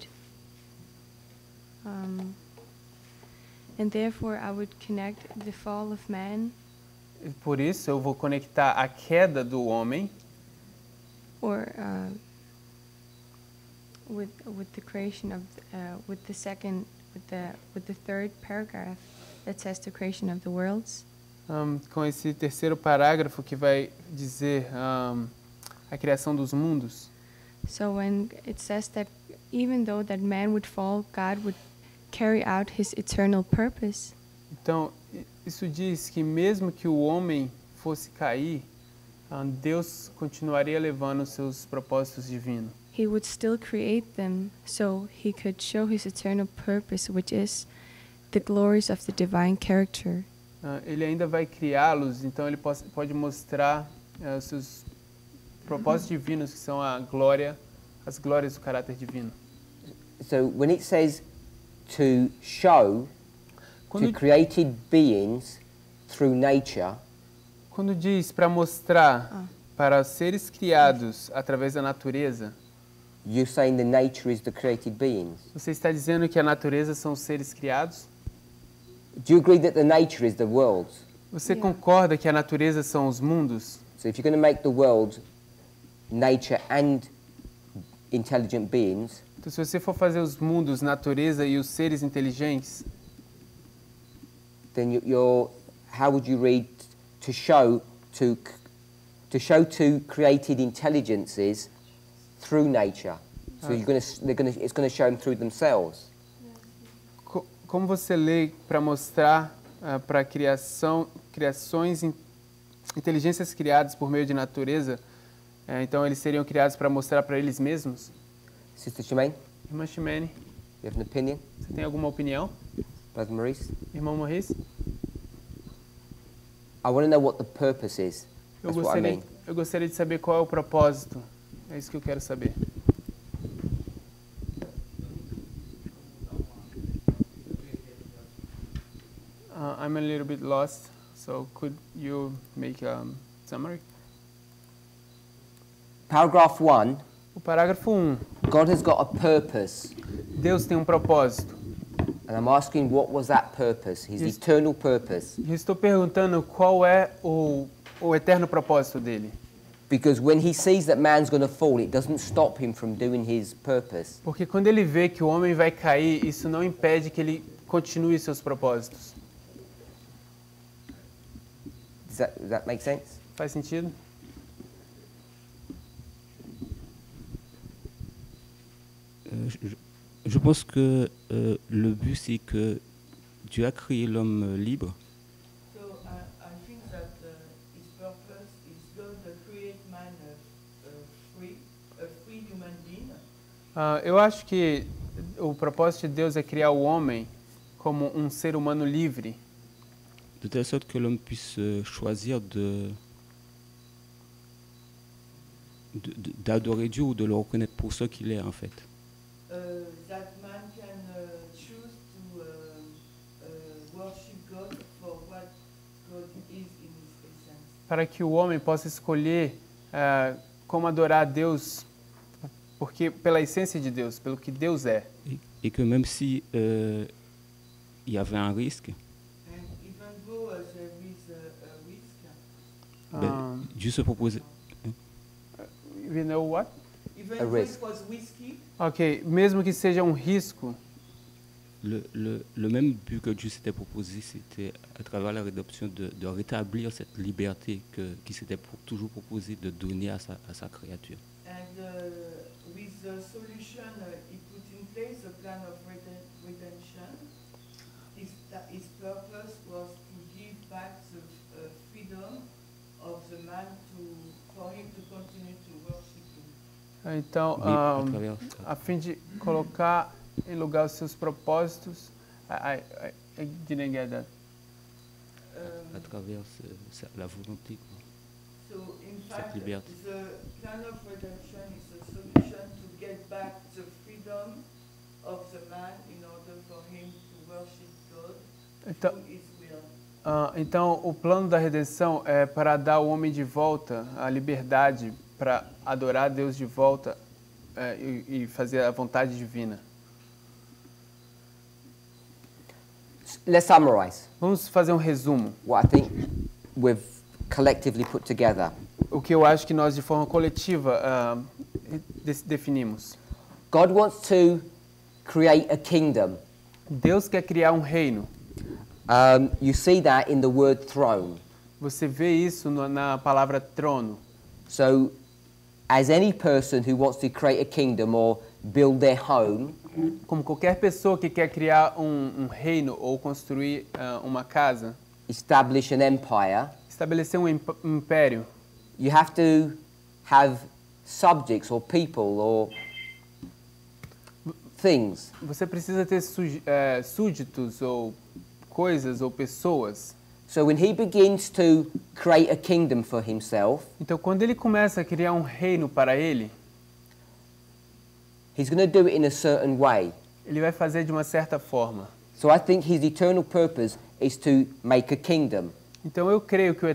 [SPEAKER 4] connect the fall of man.
[SPEAKER 2] E por isso eu vou conectar a queda do homem.
[SPEAKER 4] Or with the creation of with the third paragraph that says the creation of the worlds.
[SPEAKER 2] Com esse terceiro parágrafo que vai dizer a criação dos mundos.
[SPEAKER 4] So when it says that even though that man would fall, God would carry out his eternal purpose.
[SPEAKER 2] Então, isso diz que mesmo que o homem fosse cair, Deus continuaria levando os seus propósitos divinos.
[SPEAKER 4] He would still create them so he could show his eternal purpose, which is the glories of the divine character.
[SPEAKER 2] Ele ainda vai criá-los, então ele pode mostrar os seus propósitos divinos, que são as glórias do caráter divino.
[SPEAKER 1] So when it says to show to created beings through nature,
[SPEAKER 2] quando diz para mostrar para seres criados através da natureza,
[SPEAKER 1] You're saying the nature is the created beings.
[SPEAKER 2] Você está dizendo que a natureza são os seres criados?
[SPEAKER 1] Do you agree that the nature is the world?
[SPEAKER 2] Você concorda que a natureza são os mundos?
[SPEAKER 1] So if you're going to make the world nature and intelligent beings,
[SPEAKER 2] Então, se você for fazer os mundos, natureza e os seres inteligentes,
[SPEAKER 1] then how would you read to show two created intelligences through nature? So it's going to show them through themselves.
[SPEAKER 2] Como você lê para mostrar para inteligências criadas por meio de natureza, então eles seriam criados para mostrar para eles mesmos?
[SPEAKER 1] Sister Shemaine,
[SPEAKER 2] Irmã Shimene,
[SPEAKER 1] you have an opinion?
[SPEAKER 2] você tem alguma opinião?
[SPEAKER 1] Brother Maurice?
[SPEAKER 2] Irmão Maurice?
[SPEAKER 1] I want to know what the purpose is. That's what I mean.
[SPEAKER 2] Eu gostaria de saber qual é o propósito. É isso que eu quero saber. I'm a little bit lost, so could you make a summary?
[SPEAKER 1] Paragraph 1,
[SPEAKER 2] O parágrafo 1.
[SPEAKER 1] God has got a purpose.
[SPEAKER 2] Deus tem um propósito.
[SPEAKER 1] And I'm asking what was that purpose, his
[SPEAKER 2] Yes.
[SPEAKER 1] eternal purpose.
[SPEAKER 2] Eu estou perguntando qual é o eterno propósito dele.
[SPEAKER 1] Because when he sees that man's going to fall, it doesn't stop him from doing his purpose.
[SPEAKER 2] Porque quando ele vê que o homem vai cair, isso não impede que ele continue seus propósitos.
[SPEAKER 1] Does that make sense?
[SPEAKER 2] Faz sentido?
[SPEAKER 12] Je pense que le but c'est que Dieu a créé l'homme libre.
[SPEAKER 13] So I think that his purpose is God to create man a free human being.
[SPEAKER 2] Eu acho que o propósito de Deus é criar o homem como um ser humano livre,
[SPEAKER 12] De telle sorte que l'homme puisse choisir d'adorer Dieu ou de le reconnaître pour ce qu'il est en fait.
[SPEAKER 13] That man can choose to worship God for what God is in his essence.
[SPEAKER 2] para que o homem possa escolher como adorar a Deus, porque pela essência de Deus, pelo que Deus é.
[SPEAKER 12] Et que même si il y avait un risque,
[SPEAKER 13] And even though there is a risk,
[SPEAKER 12] ben, Dieu se proposait.
[SPEAKER 2] You know what?
[SPEAKER 13] even
[SPEAKER 1] A
[SPEAKER 13] though
[SPEAKER 1] risk.
[SPEAKER 13] it was risky,
[SPEAKER 2] Ok, mesmo que seja um risco,
[SPEAKER 12] Le même but que Dieu s'était proposé, c'était à travers la rédemption de rétablir cette liberté qui s'était toujours proposé de donner à sa créature.
[SPEAKER 13] and with the solution he put in place, the plan of redemption, his purpose was to give back the freedom of the man for him to continue to worship him.
[SPEAKER 2] então,
[SPEAKER 12] Oui, à travers
[SPEAKER 2] a fim de colocar em lugar os seus propósitos, I didn't get that.
[SPEAKER 12] à travers la volonté. Quoi.
[SPEAKER 13] So in
[SPEAKER 12] Cette
[SPEAKER 13] fact,
[SPEAKER 12] liberté.
[SPEAKER 13] the plan of redemption is a solution to get back the freedom of the man in order for him to worship God
[SPEAKER 2] Então,
[SPEAKER 13] through his will.
[SPEAKER 2] então, o plano da redenção é para dar ao homem de volta a liberdade para adorar a Deus de volta e fazer a vontade divina.
[SPEAKER 1] Let's summarize
[SPEAKER 2] Vamos fazer um resumo.
[SPEAKER 1] what I think we've collectively put together.
[SPEAKER 2] O que eu acho que nós, de forma coletiva, definimos.
[SPEAKER 1] God wants to create a kingdom.
[SPEAKER 2] Deus quer criar um reino.
[SPEAKER 1] You see that in the word throne.
[SPEAKER 2] Você vê isso na palavra trono.
[SPEAKER 1] So, as any person who wants to create a kingdom or build their home,
[SPEAKER 2] Como qualquer pessoa que quer criar um reino ou construir uma casa,
[SPEAKER 1] establish an empire,
[SPEAKER 2] estabelecer um império,
[SPEAKER 1] you have to have subjects or people or things.
[SPEAKER 2] você precisa ter súditos ou coisas ou pessoas.
[SPEAKER 1] So when he begins to create a kingdom for himself,
[SPEAKER 2] Então, quando ele começa a criar um reino para ele,
[SPEAKER 1] he's going to do it in a certain way.
[SPEAKER 2] ele vai fazer de uma certa forma.
[SPEAKER 1] So I think his eternal purpose is to make a kingdom.
[SPEAKER 2] Então, eu creio que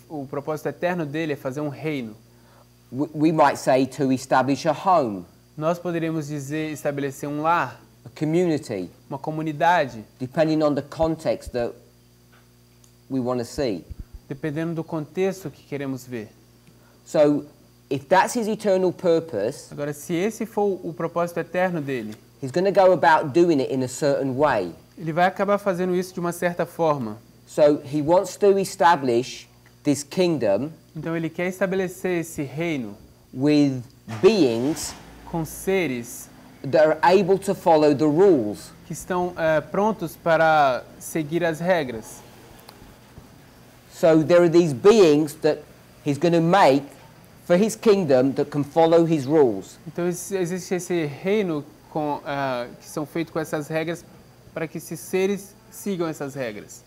[SPEAKER 2] o propósito eterno dele é fazer um reino.
[SPEAKER 1] We might say to establish a home,
[SPEAKER 2] Nós poderíamos dizer estabelecer um lar,
[SPEAKER 1] a community,
[SPEAKER 2] uma comunidade,
[SPEAKER 1] depending on the context that we want to see.
[SPEAKER 2] dependendo do contexto que queremos ver.
[SPEAKER 1] So, if that's his eternal purpose,
[SPEAKER 2] Agora, se esse for o propósito eterno dele,
[SPEAKER 1] he's going to go about doing it in a certain way.
[SPEAKER 2] ele vai acabar fazendo isso de uma certa forma.
[SPEAKER 1] So, he wants to establish this kingdom
[SPEAKER 2] Então, ele quer estabelecer esse reino
[SPEAKER 1] with beings
[SPEAKER 2] com seres
[SPEAKER 1] that are able to follow the rules.
[SPEAKER 2] que estão prontos para seguir as regras.
[SPEAKER 1] So, there are these beings that he's going to make for his kingdom that can follow his rules.
[SPEAKER 2] Então, existe esse reino que são feitos com essas regras para que esses seres sigam essas regras.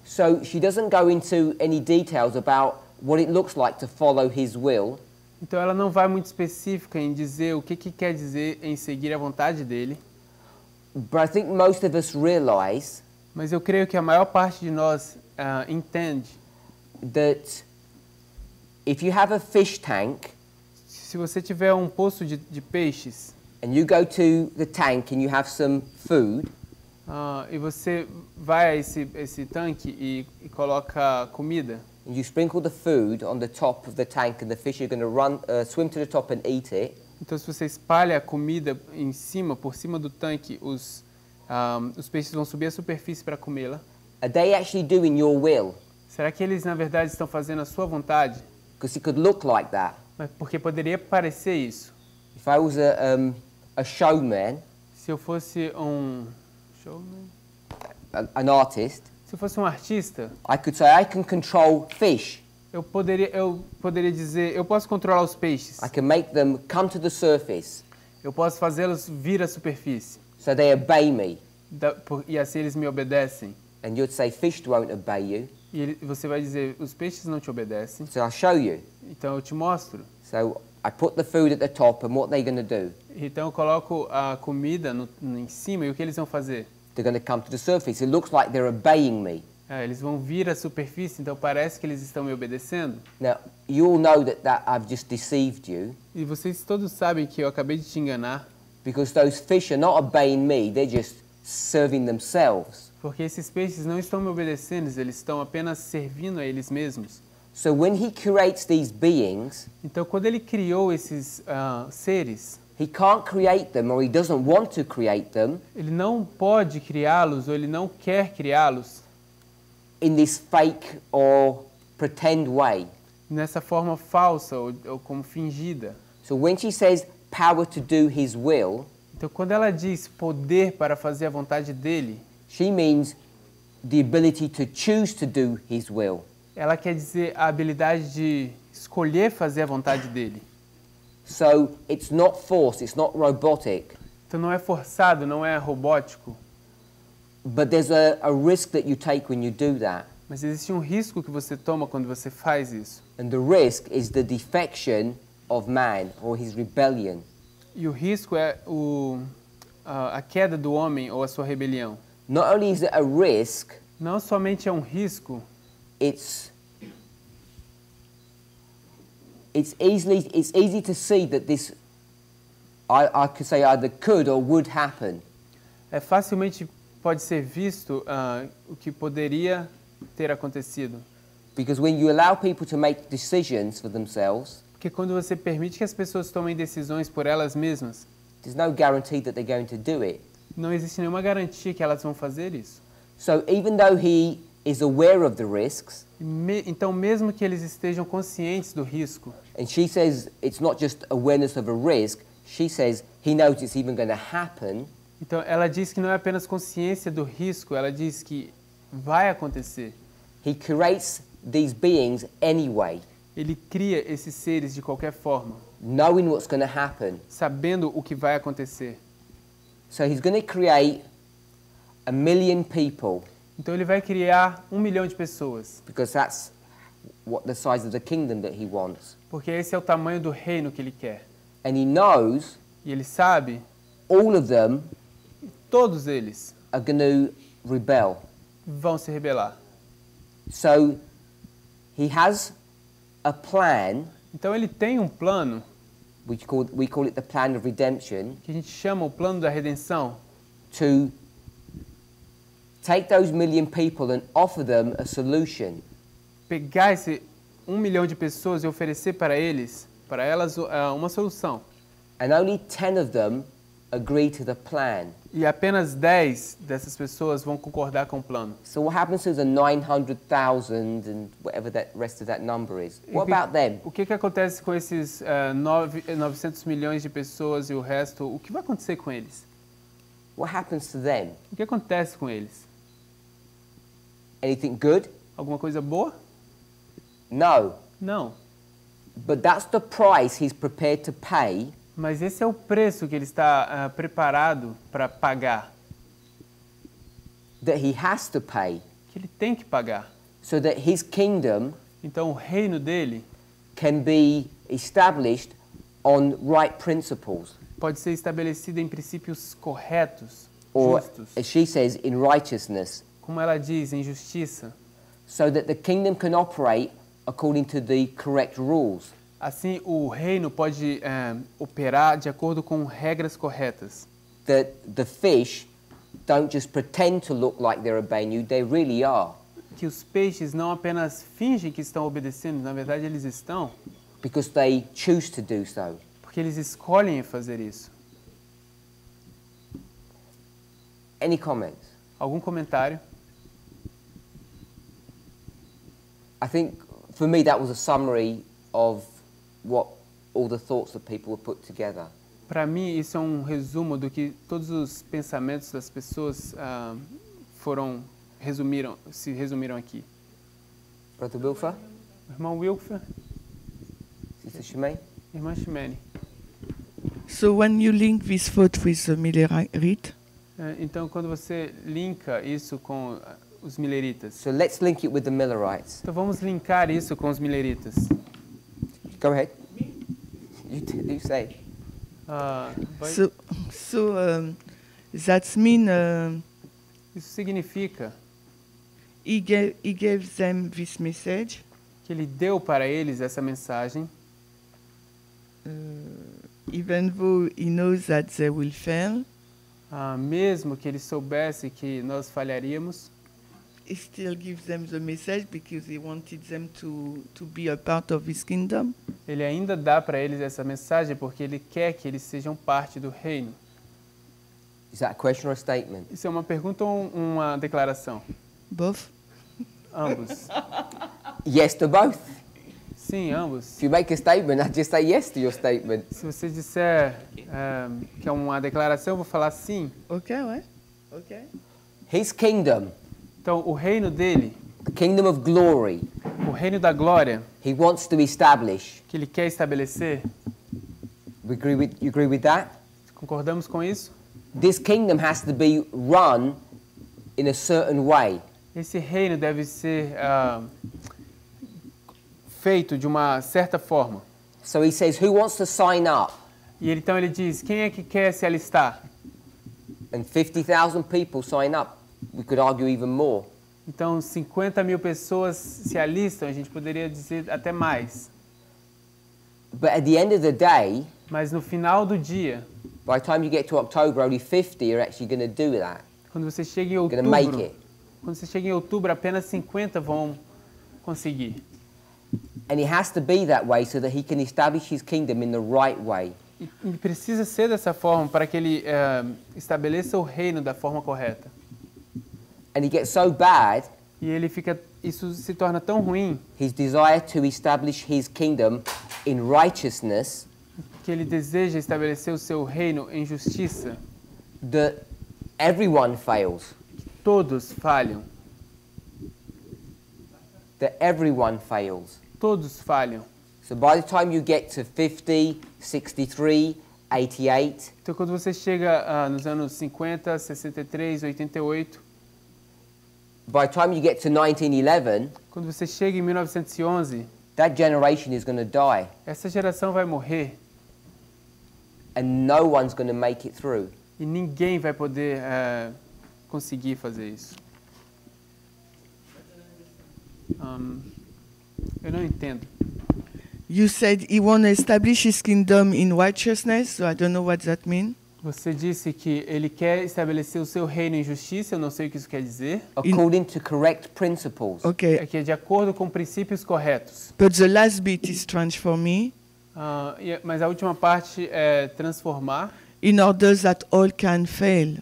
[SPEAKER 1] So she doesn't go into any details about what it looks like to follow his will,
[SPEAKER 2] Então, ela não vai muito específica em dizer o que quer dizer em seguir a vontade dele,
[SPEAKER 1] but I think most of us realize
[SPEAKER 2] mas eu creio que a maior parte de nós entende
[SPEAKER 1] that if you have a fish tank
[SPEAKER 2] se você tiver um poço de peixes
[SPEAKER 1] and you go to the tank and you have some food,
[SPEAKER 2] e você vai a esse tanque e coloca comida,
[SPEAKER 1] and you sprinkle the food on the top of the tank and the fish are going to swim to the top and eat it,
[SPEAKER 2] então se você espalha a comida em cima, por cima do tanque, os peixes vão subir à superfície para comê-la.
[SPEAKER 1] are they actually doing your will?
[SPEAKER 2] Será que eles na verdade estão fazendo a sua vontade?
[SPEAKER 1] Because it could look like that.
[SPEAKER 2] Mas porque poderia parecer isso.
[SPEAKER 1] If I was a showman,
[SPEAKER 2] Se eu fosse um showman,
[SPEAKER 1] an artist,
[SPEAKER 2] se eu fosse um artista,
[SPEAKER 1] I could say I can control fish.
[SPEAKER 2] eu poderia dizer, eu posso controlar os peixes.
[SPEAKER 1] I can make them come to the surface
[SPEAKER 2] Eu posso fazê-los vir à superfície.
[SPEAKER 1] so they obey me.
[SPEAKER 2] E assim eles me obedecem.
[SPEAKER 1] And you'd say fish won't obey you.
[SPEAKER 2] E você vai dizer, os peixes não te obedecem.
[SPEAKER 1] So I'll show you.
[SPEAKER 2] Então eu te mostro.
[SPEAKER 1] So I put the food at the top and what they're going to do?
[SPEAKER 2] Então eu coloco a comida em cima e o que eles vão fazer?
[SPEAKER 1] They're going to come to the surface. It looks like they're obeying me.
[SPEAKER 2] Eles vão vir à superfície, então parece que eles estão me obedecendo.
[SPEAKER 1] Now, you all know that I've just deceived you.
[SPEAKER 2] E vocês todos sabem que eu acabei de te enganar.
[SPEAKER 1] Because those fish are not obeying me, they're just serving themselves.
[SPEAKER 2] Porque esses peixes não estão me obedecendo, eles estão apenas servindo a eles mesmos.
[SPEAKER 1] So when he creates these beings,
[SPEAKER 2] então quando ele criou esses seres,
[SPEAKER 1] he can't create them or he doesn't want to create them.
[SPEAKER 2] Ele não pode criá-los ou ele não quer criá-los
[SPEAKER 1] in this fake or pretend way.
[SPEAKER 2] Nessa forma falsa ou como fingida.
[SPEAKER 1] So when she says power to do his will,
[SPEAKER 2] então quando ela diz poder para fazer a vontade dele,
[SPEAKER 1] she means the ability to choose to do his will.
[SPEAKER 2] Ela quer dizer a habilidade de escolher fazer a vontade dele.
[SPEAKER 1] So it's not forced, it's not robotic.
[SPEAKER 2] Então não é forçado, não é robótico.
[SPEAKER 1] But there's a risk that you take when you do that.
[SPEAKER 2] Mas existe um risco que você toma quando você faz isso.
[SPEAKER 1] And the risk is the defection of man or his rebellion.
[SPEAKER 2] E o risco é a queda do homem ou a sua rebelião.
[SPEAKER 1] Not only is it a risk,
[SPEAKER 2] não somente é um risco,
[SPEAKER 1] it's easy to see that this I could say either could or would happen.
[SPEAKER 2] É facilmente pode ser visto o que poderia ter acontecido.
[SPEAKER 1] Because when you allow people to make decisions for themselves,
[SPEAKER 2] porque quando você permite que as pessoas tomem decisões por elas mesmas,
[SPEAKER 1] there's no guarantee that they're going to do it.
[SPEAKER 2] Não existe nenhuma garantia que elas vão fazer isso.
[SPEAKER 1] So even though he is aware of the risks,
[SPEAKER 2] então mesmo que eles estejam conscientes do risco,
[SPEAKER 1] and she says it's not just awareness of a risk, she says he knows it's even going to happen.
[SPEAKER 2] Então ela diz que não é apenas consciência do risco, ela diz que vai acontecer.
[SPEAKER 1] He creates these beings anyway.
[SPEAKER 2] Ele cria esses seres de qualquer forma.
[SPEAKER 1] Knowing what's going to happen.
[SPEAKER 2] Sabendo o que vai acontecer.
[SPEAKER 1] So he's going to create 1 million people.
[SPEAKER 2] Então ele vai criar 1 milhão de pessoas.
[SPEAKER 1] Because that's what the size of the kingdom that he wants.
[SPEAKER 2] Porque esse é o tamanho do reino que ele quer.
[SPEAKER 1] And he knows.
[SPEAKER 2] E ele sabe.
[SPEAKER 1] All of them.
[SPEAKER 2] Todos eles.
[SPEAKER 1] Are going to rebel.
[SPEAKER 2] Vão se rebelar.
[SPEAKER 1] So he has a plan.
[SPEAKER 2] Então ele tem um plano
[SPEAKER 1] we call it the plan of redemption,
[SPEAKER 2] que a gente chama o plano da redenção,
[SPEAKER 1] to take those million people and offer them a solution.
[SPEAKER 2] pegar esse 1 milhão de pessoas e oferecer para elas uma solução.
[SPEAKER 1] And only 10 of them agree to the plan.
[SPEAKER 2] E apenas 10 dessas pessoas vão concordar com o plano.
[SPEAKER 1] So what happens to the 900,000 and whatever that rest of that number is? What about them?
[SPEAKER 2] O que acontece com esses 900 milhões de pessoas e o resto? O que vai acontecer com eles?
[SPEAKER 1] What happens to them?
[SPEAKER 2] O que acontece com eles?
[SPEAKER 1] Anything good?
[SPEAKER 2] Alguma coisa boa?
[SPEAKER 1] No.
[SPEAKER 2] Não.
[SPEAKER 1] But that's the price he's prepared to pay.
[SPEAKER 2] Mas esse é o preço que ele está preparado para pagar.
[SPEAKER 1] That he has to pay.
[SPEAKER 2] Que ele tem que pagar.
[SPEAKER 1] So that his kingdom
[SPEAKER 2] Então o reino dele
[SPEAKER 1] can be established on right principles.
[SPEAKER 2] pode ser estabelecido em princípios corretos,
[SPEAKER 1] Or,
[SPEAKER 2] justos.
[SPEAKER 1] as she says, in righteousness.
[SPEAKER 2] Como ela diz, em justiça.
[SPEAKER 1] So that the kingdom can operate according to the correct rules.
[SPEAKER 2] Assim, o reino pode operar de acordo com regras corretas.
[SPEAKER 1] That the fish don't just pretend to look like they're obeying you, they really are.
[SPEAKER 2] Que os peixes não apenas fingem que estão obedecendo, na verdade eles estão.
[SPEAKER 1] Because they choose to do so.
[SPEAKER 2] Porque eles escolhem fazer isso.
[SPEAKER 1] Any comments?
[SPEAKER 2] Algum comentário?
[SPEAKER 1] I think, for me, that was a summary of what all the thoughts that people were put together.
[SPEAKER 2] Para mim, isso é um resumo do que todos os pensamentos das pessoas se resumiram aqui.
[SPEAKER 1] Brother Wilfer?
[SPEAKER 2] Irmão Wilfer,
[SPEAKER 1] Sister Shimei?
[SPEAKER 2] irmã Ximene.
[SPEAKER 14] So when you link this thought with the Millerite,
[SPEAKER 2] Então, quando você linka isso com os Milleritas.
[SPEAKER 1] So let's link it with the Millerites.
[SPEAKER 2] Então, vamos linkar isso com os Milleritas.
[SPEAKER 1] Go ahead. You say.
[SPEAKER 14] That means
[SPEAKER 2] Isso significa
[SPEAKER 14] he gave them this message.
[SPEAKER 2] Que ele deu para eles essa mensagem.
[SPEAKER 14] Even though he knows that they will fail,
[SPEAKER 2] mesmo que ele soubesse que nós falharíamos,
[SPEAKER 14] he still gives them the message because he wanted them to be a part of his kingdom.
[SPEAKER 2] Ele ainda dá para eles essa mensagem porque ele quer que eles sejam parte do reino.
[SPEAKER 1] Is that a question or a statement?
[SPEAKER 2] Isso é uma pergunta ou uma declaração?
[SPEAKER 14] Both.
[SPEAKER 2] Ambos.
[SPEAKER 1] Yes to both.
[SPEAKER 2] Sim, ambos.
[SPEAKER 1] If you make a statement, I just say yes to your statement.
[SPEAKER 2] Se você disser que é uma declaração, eu vou falar sim.
[SPEAKER 14] Okay, ouais. Okay.
[SPEAKER 1] His kingdom.
[SPEAKER 2] Então, o reino dele,
[SPEAKER 1] the kingdom of glory,
[SPEAKER 2] o reino da glória,
[SPEAKER 1] he wants to establish.
[SPEAKER 2] Que ele quer estabelecer.
[SPEAKER 1] You agree with that?
[SPEAKER 2] Concordamos com isso?
[SPEAKER 1] This kingdom has to be run in a certain way.
[SPEAKER 2] Esse reino deve ser feito de uma certa forma.
[SPEAKER 1] So he says, who wants to sign up?
[SPEAKER 2] E então ele diz, quem é que quer se alistar?
[SPEAKER 1] And 50,000 people sign up. We could argue even more.
[SPEAKER 2] Então 50 mil pessoas se alistam, a gente poderia dizer até mais.
[SPEAKER 1] But at the end of the day,
[SPEAKER 2] mas no final do dia,
[SPEAKER 1] by the time you get to October, only 50 are actually going to do that.
[SPEAKER 2] Quando você chega em outubro, quando você chega em outubro, apenas 50 vão conseguir.
[SPEAKER 1] And it has to be that way so that he can establish his kingdom in the right way.
[SPEAKER 2] E precisa ser dessa forma para que ele estabeleça o reino da forma correta.
[SPEAKER 1] And it gets so bad.
[SPEAKER 2] E isso se torna tão ruim.
[SPEAKER 1] His desire to establish his kingdom in righteousness.
[SPEAKER 2] Que ele deseja estabelecer o seu reino em justiça.
[SPEAKER 1] That everyone fails.
[SPEAKER 2] Todos falham.
[SPEAKER 1] That everyone fails.
[SPEAKER 2] Todos falham.
[SPEAKER 1] So by the time you get to 50, 63, 88,
[SPEAKER 2] então quando você chega nos anos 50, 63, 88,
[SPEAKER 1] by the time you get to 1911,
[SPEAKER 2] quando você chega em 1911,
[SPEAKER 1] that generation is going to die.
[SPEAKER 2] Essa geração vai morrer.
[SPEAKER 1] And no one's going to make it through.
[SPEAKER 2] E ninguém vai poder conseguir fazer isso. Eu não entendo.
[SPEAKER 14] You said he want to establish his kingdom in righteousness, so I don't know what that means.
[SPEAKER 2] Você disse que ele quer estabelecer o seu reino em justiça, eu não sei o que isso quer dizer.
[SPEAKER 1] According to correct principles.
[SPEAKER 14] Okay.
[SPEAKER 2] É que é de acordo com princípios corretos.
[SPEAKER 14] But the last bit is strange for me.
[SPEAKER 2] Mas a última parte é transformar,
[SPEAKER 14] In order that all can fail.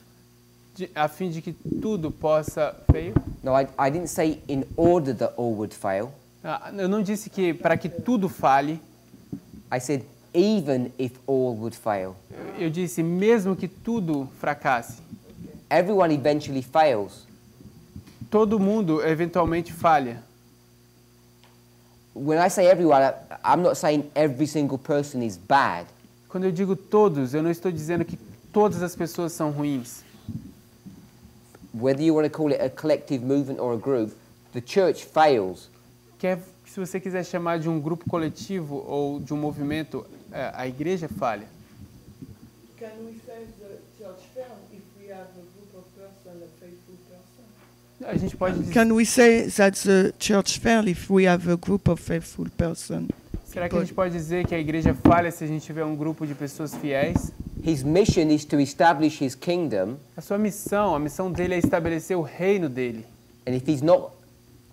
[SPEAKER 2] a fim de que tudo possa fail.
[SPEAKER 1] No, I didn't say in order that all would fail.
[SPEAKER 2] Eu não disse que para que tudo fale.
[SPEAKER 1] I said even if all would fail.
[SPEAKER 2] Eu disse mesmo que tudo fracasse.
[SPEAKER 1] Everyone eventually fails.
[SPEAKER 2] Todo mundo eventualmente falha.
[SPEAKER 1] When I say everyone, I'm not saying every single person is bad.
[SPEAKER 2] Quando eu digo todos, eu não estou dizendo que todas as pessoas são ruins.
[SPEAKER 1] Whether you want to call it a collective movement or a group, the church fails.
[SPEAKER 2] Se você quiser chamar de um grupo coletivo ou de um movimento, a igreja falha.
[SPEAKER 13] Can we say the church failed if we have a group of persons, a faithful person?
[SPEAKER 2] A gente pode dizer,
[SPEAKER 14] Can we say that the church failed if we have a group of faithful persons?
[SPEAKER 2] será que a gente pode dizer que a igreja falha se a gente tiver um grupo de pessoas fiéis?
[SPEAKER 1] His mission is to establish his kingdom.
[SPEAKER 2] A sua missão, a missão dele é estabelecer o reino dele.
[SPEAKER 1] And if he's not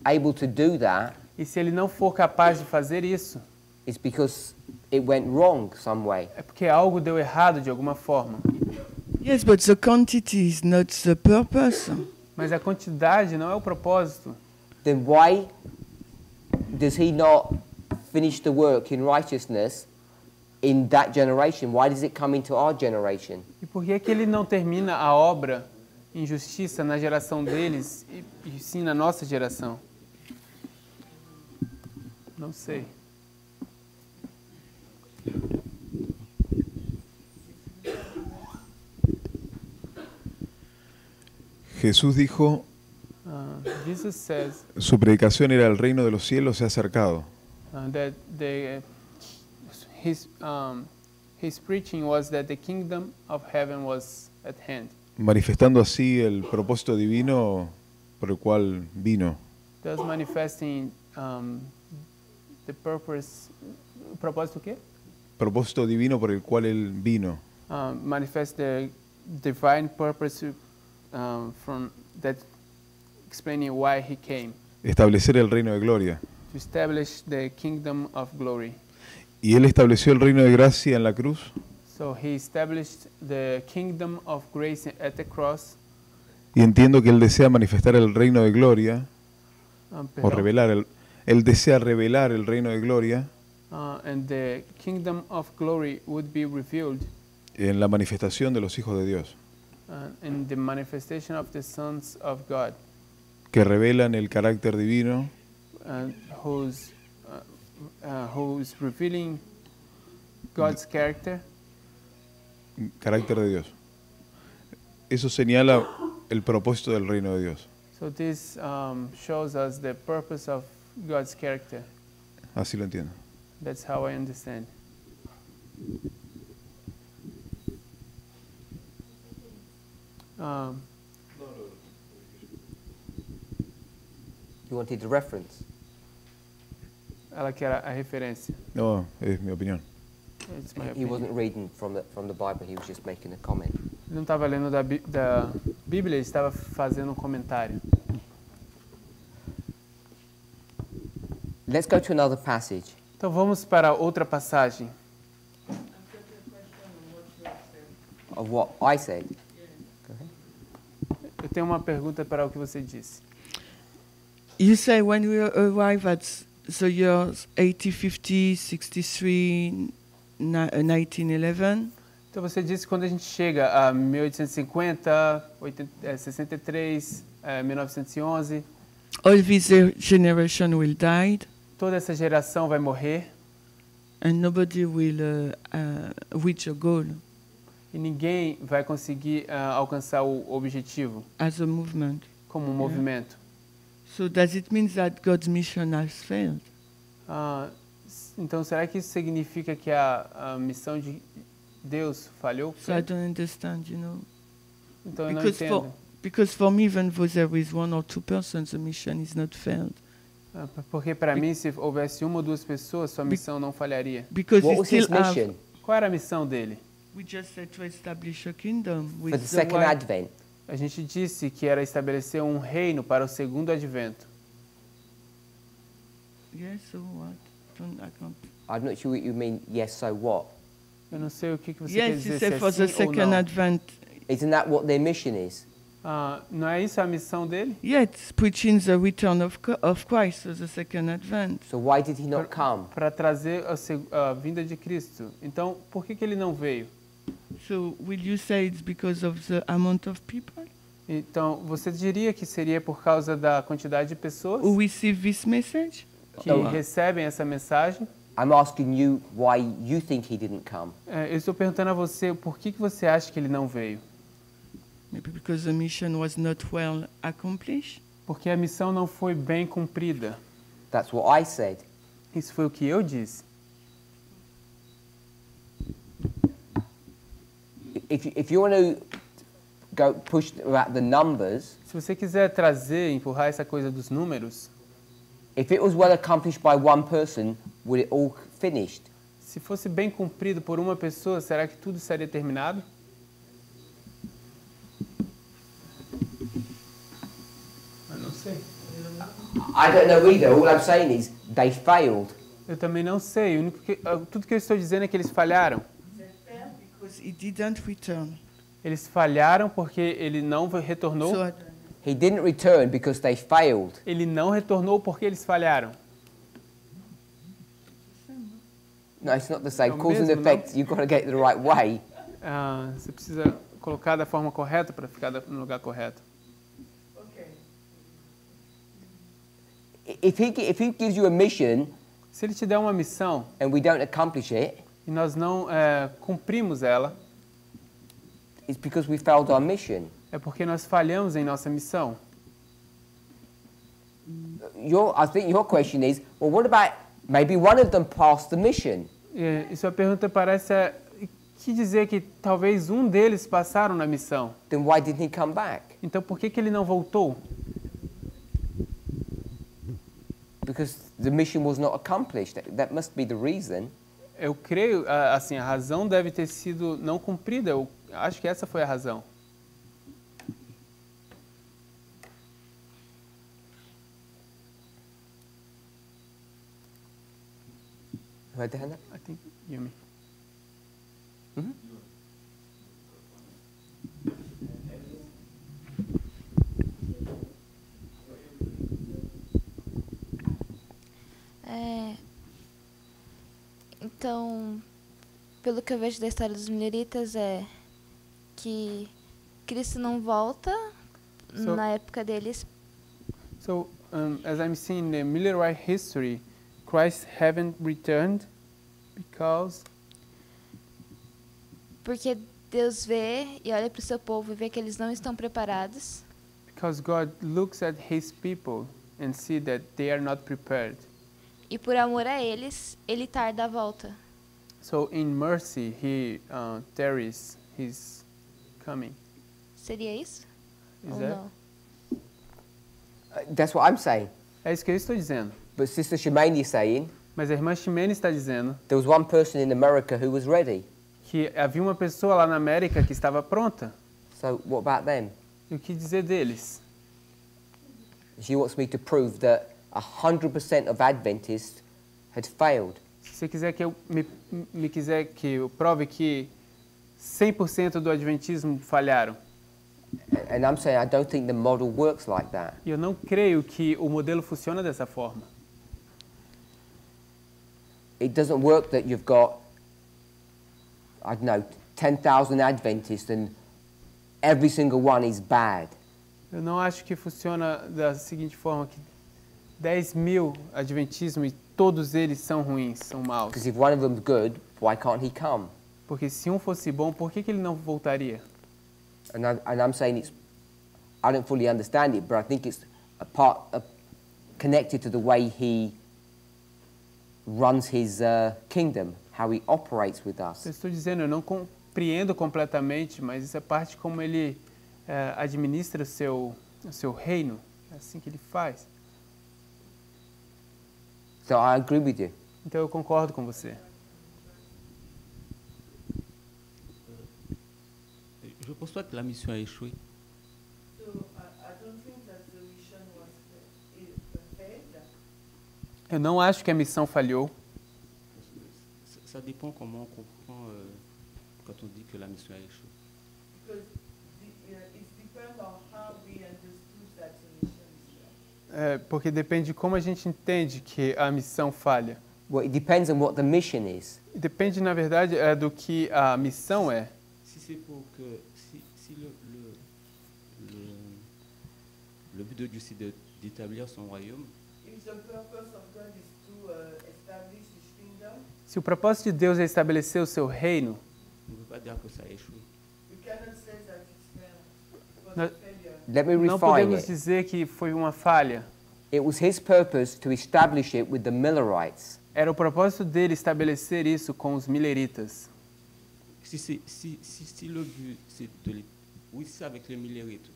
[SPEAKER 1] able to do that,
[SPEAKER 2] E se ele não for capaz de fazer isso,
[SPEAKER 1] it's because it went wrong some way.
[SPEAKER 2] é porque algo deu errado de alguma forma.
[SPEAKER 14] Yes, but the quantity is not the purpose.
[SPEAKER 2] Mas a quantidade não é o propósito.
[SPEAKER 1] Then why does he not finish the work in righteousness in that generation? Why does it come into our generation?
[SPEAKER 2] E por que ele não termina a obra em justiça na geração deles e sim na nossa geração? Não sei.
[SPEAKER 15] Jesús dijo,
[SPEAKER 2] Jesus says
[SPEAKER 15] su predicación era el reino de los cielos se ha acercado.
[SPEAKER 2] That his preaching was that the kingdom of heaven was at hand.
[SPEAKER 15] Manifestando así el propósito divino por el cual vino.
[SPEAKER 2] Thus manifesting the purpose. ¿Propósito qué?
[SPEAKER 15] Propósito divino por el cual él vino.
[SPEAKER 2] Manifest the divine purpose from that, explaining why he came.
[SPEAKER 15] Establecer el reino de gloria.
[SPEAKER 2] To establish the kingdom of glory.
[SPEAKER 15] Y él estableció el reino de gracia en la cruz.
[SPEAKER 2] So he established the kingdom of grace at the cross.
[SPEAKER 15] Y entiendo que él desea manifestar el reino de gloria o revelar él desea revelar el reino de gloria.
[SPEAKER 2] And the kingdom of glory would be revealed
[SPEAKER 15] En la manifestación de los hijos de Dios,
[SPEAKER 2] in the manifestation of the sons of God,
[SPEAKER 15] que revelan el carácter divino
[SPEAKER 2] who's revealing God's character.
[SPEAKER 15] Carácter de Dios. Eso señala el propósito del reino de Dios.
[SPEAKER 2] So this shows us the purpose of God's character.
[SPEAKER 15] Así lo entiendo.
[SPEAKER 2] That's how I understand.
[SPEAKER 1] You wanted the reference?
[SPEAKER 2] Ela quer a referência.
[SPEAKER 15] No, es mi opinión.
[SPEAKER 2] It's my
[SPEAKER 1] He
[SPEAKER 2] opinion.
[SPEAKER 1] wasn't reading from the Bible, he was just making a comment.
[SPEAKER 2] Ele não estava lendo da Bíblia, ele estava fazendo um comentário.
[SPEAKER 1] Let's go to another passage.
[SPEAKER 2] Então vamos para outra passagem.
[SPEAKER 1] Of what I said.
[SPEAKER 2] Eu tenho uma pergunta para o que você disse.
[SPEAKER 14] You say when we arrive at the years 80, 50, 63, 1911,
[SPEAKER 2] Então você disse que quando a gente chega a 1850, 63, 1911,
[SPEAKER 14] all this generation will die
[SPEAKER 2] toda essa geração vai morrer
[SPEAKER 14] and nobody will reach a goal
[SPEAKER 2] e ninguém vai conseguir alcançar o objetivo
[SPEAKER 14] as a movement.
[SPEAKER 2] como um movimento.
[SPEAKER 14] So does it mean that God's mission has failed?
[SPEAKER 2] Então será que isso significa que a missão de Deus falhou?
[SPEAKER 14] So I don't understand, you know.
[SPEAKER 2] Então eu não
[SPEAKER 14] Because
[SPEAKER 2] entendo.
[SPEAKER 14] for me, even though there is one or two persons, the mission is not failed.
[SPEAKER 2] Porque para mim, se houvesse uma ou duas pessoas, sua missão não falharia.
[SPEAKER 14] Because
[SPEAKER 1] What
[SPEAKER 14] he
[SPEAKER 1] was his
[SPEAKER 14] still have.
[SPEAKER 1] mission
[SPEAKER 2] Qual era a missão dele?
[SPEAKER 14] We just said to establish a kingdom
[SPEAKER 1] for
[SPEAKER 14] with
[SPEAKER 1] the
[SPEAKER 14] the
[SPEAKER 1] second
[SPEAKER 14] wife.
[SPEAKER 1] advent?
[SPEAKER 2] A gente disse que era estabelecer um reino para o segundo advento.
[SPEAKER 14] Yes, so what? I can't.
[SPEAKER 1] I'm not sure what you mean. Yes, so what?
[SPEAKER 2] Eu não sei o que você quer
[SPEAKER 14] Yes,
[SPEAKER 2] dizer,
[SPEAKER 14] he
[SPEAKER 2] se
[SPEAKER 14] said
[SPEAKER 2] é
[SPEAKER 14] for the
[SPEAKER 2] sim ou
[SPEAKER 14] second
[SPEAKER 2] não.
[SPEAKER 14] advent.
[SPEAKER 1] Isn't that what their mission is?
[SPEAKER 2] Não é isso a missão dele?
[SPEAKER 14] Yeah, it's preaching the return of Christ, so the second advent.
[SPEAKER 1] So why did he not come?
[SPEAKER 2] Para trazer a vinda de Cristo. Então, por que ele não veio?
[SPEAKER 14] So will you say it's because of the amount of people
[SPEAKER 2] Então, você diria que seria por causa da quantidade de pessoas
[SPEAKER 14] who receive this message?
[SPEAKER 2] que recebem essa mensagem?
[SPEAKER 1] I'm asking you why you think he didn't come.
[SPEAKER 2] Eu estou perguntando a você por que você acha que ele não veio?
[SPEAKER 14] Maybe because the mission was not well accomplished.
[SPEAKER 2] Porque a missão não foi bem cumprida.
[SPEAKER 1] That's what I said.
[SPEAKER 2] Isso foi o que eu disse.
[SPEAKER 1] If you want to go push about the numbers,
[SPEAKER 2] Se você quiser trazer, empurrar essa coisa dos números,
[SPEAKER 1] if it was well accomplished by one person, would it all finished?
[SPEAKER 2] se fosse bem cumprido por uma pessoa, será que tudo estaria terminado? Eu não sei.
[SPEAKER 1] I don't know either. All I'm saying is they failed.
[SPEAKER 2] Eu também não sei. Tudo que eu estou dizendo é que eles falharam.
[SPEAKER 14] Because he didn't return.
[SPEAKER 2] Eles falharam porque ele não retornou.
[SPEAKER 1] He didn't return because they failed.
[SPEAKER 2] Ele não retornou porque eles falharam.
[SPEAKER 1] No, it's not the same.
[SPEAKER 2] É o
[SPEAKER 1] Cause and
[SPEAKER 2] mesmo,
[SPEAKER 1] effect, you've got to get it the right way.
[SPEAKER 2] Você precisa colocar da forma correta para ficar no lugar correto.
[SPEAKER 1] If he gives you a mission,
[SPEAKER 2] se ele te der uma missão,
[SPEAKER 1] and we don't accomplish it,
[SPEAKER 2] e nós não cumprimos ela,
[SPEAKER 1] it's because we failed our mission.
[SPEAKER 2] É porque nós falhamos em nossa missão.
[SPEAKER 1] I think your question is, well, what about maybe one of them passed the mission?
[SPEAKER 2] E sua pergunta parece que dizer que talvez um deles passaram na missão.
[SPEAKER 1] Then why didn't he come back?
[SPEAKER 2] Então por que ele não voltou?
[SPEAKER 1] Because the mission was not accomplished. That must be the reason.
[SPEAKER 2] Eu creio, assim, a razão deve ter sido não cumprida. Eu acho que essa foi a razão.
[SPEAKER 1] Right there, Hannah?
[SPEAKER 2] I think Yumi.
[SPEAKER 16] Então, pelo que eu vejo da história dos mileritas é que Cristo não volta na época deles.
[SPEAKER 2] So, as I'm seeing the Millerite history, Christ haven't returned
[SPEAKER 16] porque Deus vê e olha para o seu povo e vê que eles não estão preparados.
[SPEAKER 2] Because God looks at his people and see that they are not prepared.
[SPEAKER 16] E por amor a eles, ele tarda a volta.
[SPEAKER 2] So in mercy he tarries his coming.
[SPEAKER 16] Seria isso?
[SPEAKER 2] Is
[SPEAKER 16] ou
[SPEAKER 2] that?
[SPEAKER 16] não?
[SPEAKER 1] That's what I'm saying.
[SPEAKER 2] É isso que eu estou dizendo.
[SPEAKER 1] But Sister Shimani is saying,
[SPEAKER 2] mas a irmã Ximene está dizendo,
[SPEAKER 1] there was one person in America who was ready.
[SPEAKER 2] Que havia uma pessoa lá na América que estava pronta.
[SPEAKER 1] So what about them?
[SPEAKER 2] E o que dizer deles?
[SPEAKER 1] She wants me to prove that 100% of Adventists had failed.
[SPEAKER 2] Se você quiser que eu quiser que eu prove que 100% do adventismo falharam.
[SPEAKER 1] And I'm saying I don't think the model works like that.
[SPEAKER 2] E eu não creio que o modelo funciona dessa forma.
[SPEAKER 1] It doesn't work that you've got, I don't know, 10,000 Adventists and every single one is bad.
[SPEAKER 2] Eu não acho que funciona da seguinte forma, que 10.000 adventismo e todos eles são ruins, são maus.
[SPEAKER 1] Because if one of them's good, why can't he come?
[SPEAKER 2] Porque se um fosse bom, por que ele não voltaria?
[SPEAKER 1] And I'm saying I don't fully understand it, but I think it's connected to the way he runs his kingdom, how he operates with us.
[SPEAKER 2] Eu estou dizendo, eu não compreendo completamente, mas isso é parte como ele administra o seu reino, é assim que ele faz.
[SPEAKER 1] So I agree with you.
[SPEAKER 2] Então eu concordo com você.
[SPEAKER 12] Je pense pas que la mission a échoué.
[SPEAKER 13] So I don't think that the mission was failed.
[SPEAKER 2] Eu não acho que a missão falhou.
[SPEAKER 12] Ça dépend comment on comprend quand on dit que la mission a échoué.
[SPEAKER 13] Because it depends on how we understood that the mission is failed.
[SPEAKER 2] Porque depende de como a gente entende que a missão falha.
[SPEAKER 1] Well, it depends on what the mission is.
[SPEAKER 2] Depende, na verdade, do que a missão é.
[SPEAKER 12] Si c'est pour que si le but de Dieu c'est d'établir son royaume.
[SPEAKER 13] If the purpose of God is to establish His kingdom,
[SPEAKER 2] Se o propósito de Deus é estabelecer o seu reino,
[SPEAKER 12] on ne peut pas dire que ça a échoué.
[SPEAKER 13] you cannot say that it's failed. It was
[SPEAKER 2] No-
[SPEAKER 13] a failure.
[SPEAKER 1] Let me
[SPEAKER 2] não
[SPEAKER 1] refine
[SPEAKER 2] podemos
[SPEAKER 1] it.
[SPEAKER 2] dizer que foi uma falha.
[SPEAKER 1] It was his purpose to establish it with the Millerites.
[SPEAKER 2] Era o propósito dele estabelecer isso com os mileritas.
[SPEAKER 12] Si le but c'est de oui c'est avec les millérites,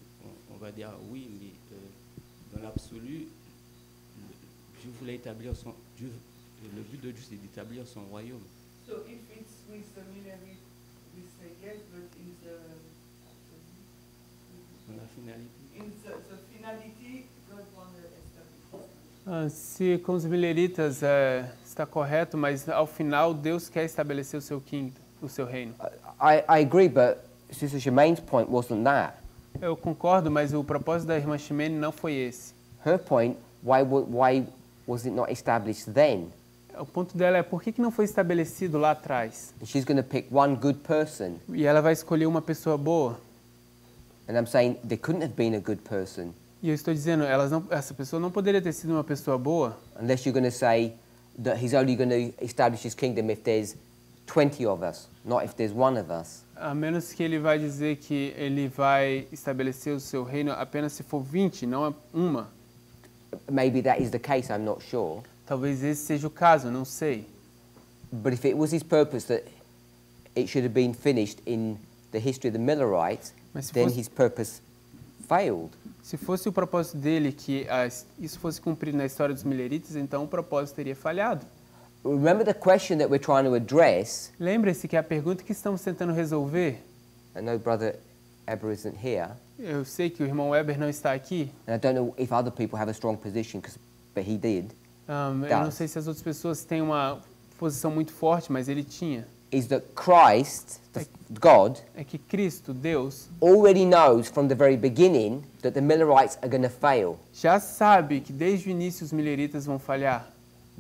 [SPEAKER 12] on va dire oui, mais dans l'absolu, Dieu voulait établir le but de Dieu c'est d'établir son royaume.
[SPEAKER 13] So if it's with the Millerite, we say yes, but
[SPEAKER 12] Dans la finalité.
[SPEAKER 13] in the finality, God wants to establish.
[SPEAKER 2] Se com os mileritas está correto, mas ao final Deus quer estabelecer o seu kingdom, o seu reino.
[SPEAKER 1] I agree, but Sister Shemaine's point wasn't that.
[SPEAKER 2] Eu concordo, mas o propósito da irmã Ximene não foi esse.
[SPEAKER 1] Her point, why was it not established then?
[SPEAKER 2] O ponto dela é por que não foi estabelecido lá atrás?
[SPEAKER 1] And she's going to pick one good person.
[SPEAKER 2] E ela vai escolher uma pessoa boa.
[SPEAKER 1] And I'm saying there couldn't have been a good person
[SPEAKER 2] E eu estou dizendo, essa pessoa não poderia ter sido uma pessoa boa,
[SPEAKER 1] unless you're going to say that he's only going to establish his kingdom if there's 20 of us, not if there's one of us.
[SPEAKER 2] a menos que ele vai dizer que ele vai estabelecer o seu reino apenas se for 20, não uma.
[SPEAKER 1] Maybe that is the case, I'm not sure.
[SPEAKER 2] Talvez esse seja o caso, não sei.
[SPEAKER 1] But if it was his purpose that it should have been finished in the history of the Millerites,
[SPEAKER 2] Mas se
[SPEAKER 1] then
[SPEAKER 2] fosse-
[SPEAKER 1] his purpose failed.
[SPEAKER 2] Se fosse o propósito dele que isso fosse cumprido na história dos mileritas, então o propósito teria falhado.
[SPEAKER 1] Remember the question that we're trying to address.
[SPEAKER 2] Lembre-se que a pergunta que estamos tentando resolver,
[SPEAKER 1] I know Brother Eber isn't here,
[SPEAKER 2] eu sei que o irmão Weber não está aqui,
[SPEAKER 1] and I don't know if other people have a strong position, but he did,
[SPEAKER 2] eu não sei se as outras pessoas têm uma posição muito forte, mas ele tinha.
[SPEAKER 1] is that Christ, God,
[SPEAKER 2] É que Cristo, Deus,
[SPEAKER 1] already knows from the very beginning that the Millerites are going to fail.
[SPEAKER 2] já sabe que desde o início os mileritas vão falhar.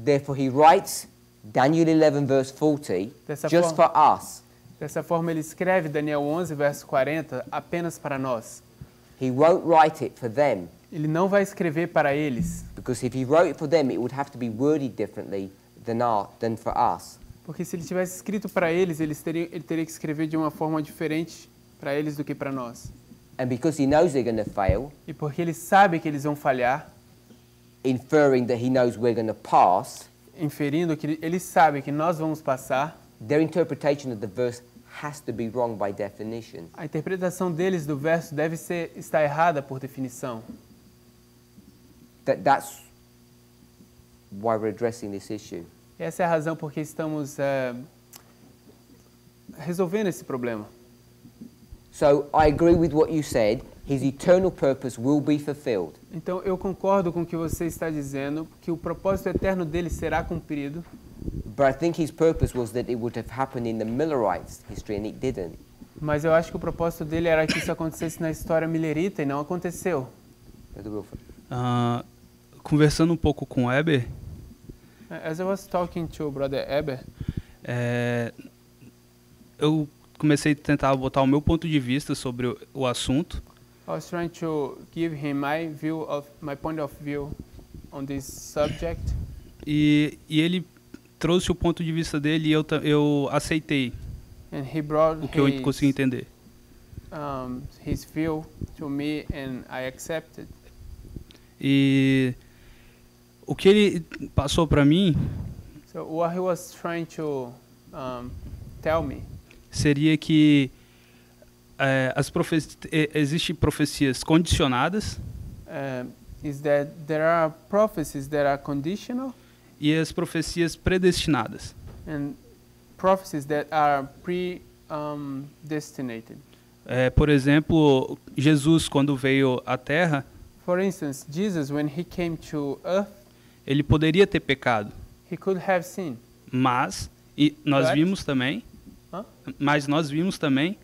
[SPEAKER 1] Therefore, he writes Daniel 11, verse 40,
[SPEAKER 2] Dessa
[SPEAKER 1] just for us.
[SPEAKER 2] Dessa forma, ele escreve Daniel 11, verso 40, apenas para nós.
[SPEAKER 1] He won't write it for them,
[SPEAKER 2] Ele não vai escrever para eles,
[SPEAKER 1] because if he wrote it for them, it would have to be worded differently than for us.
[SPEAKER 2] porque se ele tivesse escrito para eles, ele teria que escrever de uma forma diferente para eles do que para nós.
[SPEAKER 1] And because he knows they're going to fail,
[SPEAKER 2] E porque ele sabe que eles vão falhar,
[SPEAKER 1] inferring that he knows we're going to pass,
[SPEAKER 2] inferindo que ele sabe que nós vamos passar,
[SPEAKER 1] their interpretation of the verse has to be wrong by definition.
[SPEAKER 2] a interpretação deles do verso deve estar errada por definição.
[SPEAKER 1] That's why we're addressing this issue.
[SPEAKER 2] Essa é a razão por que estamos resolvendo esse problema.
[SPEAKER 1] So I agree with what you said. His eternal purpose will be fulfilled.
[SPEAKER 2] Então eu concordo com o que você está dizendo, que o propósito eterno dele será cumprido.
[SPEAKER 1] But I think his purpose was that it would have happened in the Millerites' history, and it didn't.
[SPEAKER 2] Mas eu acho que o propósito dele era que isso acontecesse na história millerita e não aconteceu.
[SPEAKER 1] Brother Wilford.
[SPEAKER 17] Conversando um pouco com o Eber,
[SPEAKER 2] As I was talking to Brother Eber,
[SPEAKER 17] eu comecei a tentar botar o meu ponto de vista sobre o assunto.
[SPEAKER 2] I was trying to give him my point of view on this subject.
[SPEAKER 17] E ele trouxe o ponto de vista dele e eu aceitei
[SPEAKER 2] And he brought
[SPEAKER 17] o que eu consegui entender.
[SPEAKER 2] His view to me and I accepted.
[SPEAKER 17] E o que ele passou para mim
[SPEAKER 2] So what he was trying to tell me
[SPEAKER 17] seria que existem profecias condicionadas
[SPEAKER 2] is that there are prophecies that are conditional
[SPEAKER 17] e as profecias predestinadas.
[SPEAKER 2] And prophecies that are predestinated.
[SPEAKER 17] Por exemplo, Jesus, quando veio à Terra,
[SPEAKER 2] For instance, Jesus, when he came to earth,
[SPEAKER 17] ele poderia ter pecado,
[SPEAKER 2] he could have sinned.
[SPEAKER 17] mas nós vimos também,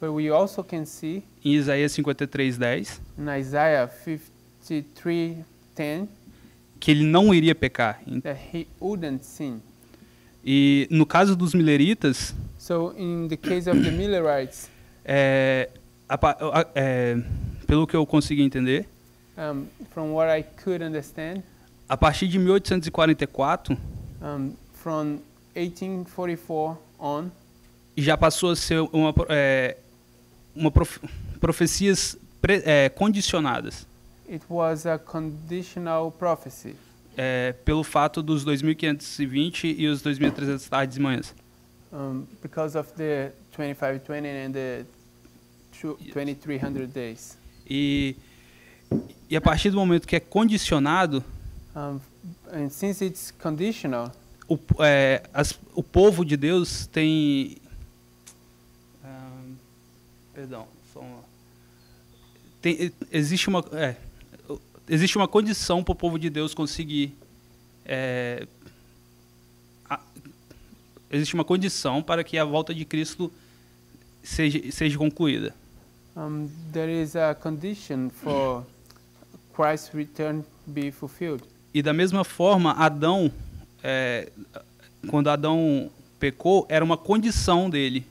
[SPEAKER 2] But we also can see
[SPEAKER 17] em Isaías 53:10,
[SPEAKER 2] in Isaiah 53:10
[SPEAKER 17] que ele não iria pecar.
[SPEAKER 2] that he wouldn't sin.
[SPEAKER 17] E no caso dos mileritas,
[SPEAKER 2] So in the case of the Millerites,
[SPEAKER 17] pelo que eu consegui entender,
[SPEAKER 2] from what I could understand,
[SPEAKER 17] a partir de 1844,
[SPEAKER 2] from 1844 on,
[SPEAKER 17] já passou a ser profecias condicionadas.
[SPEAKER 2] It was a conditional prophecy.
[SPEAKER 17] Pelo fato dos 2520 e os 2300 tardes e manhãs.
[SPEAKER 2] Because of the 2520 and the 2300 days.
[SPEAKER 17] E a partir do momento que é condicionado,
[SPEAKER 2] and since it's conditional,
[SPEAKER 17] o povo de Deus tem existe uma condição para o povo de Deus conseguir existe uma condição para que a volta de Cristo seja concluída.
[SPEAKER 2] There is a condition for Christ's return be fulfilled.
[SPEAKER 17] E da mesma forma, Adão, quando Adão pecou, era uma condição dele.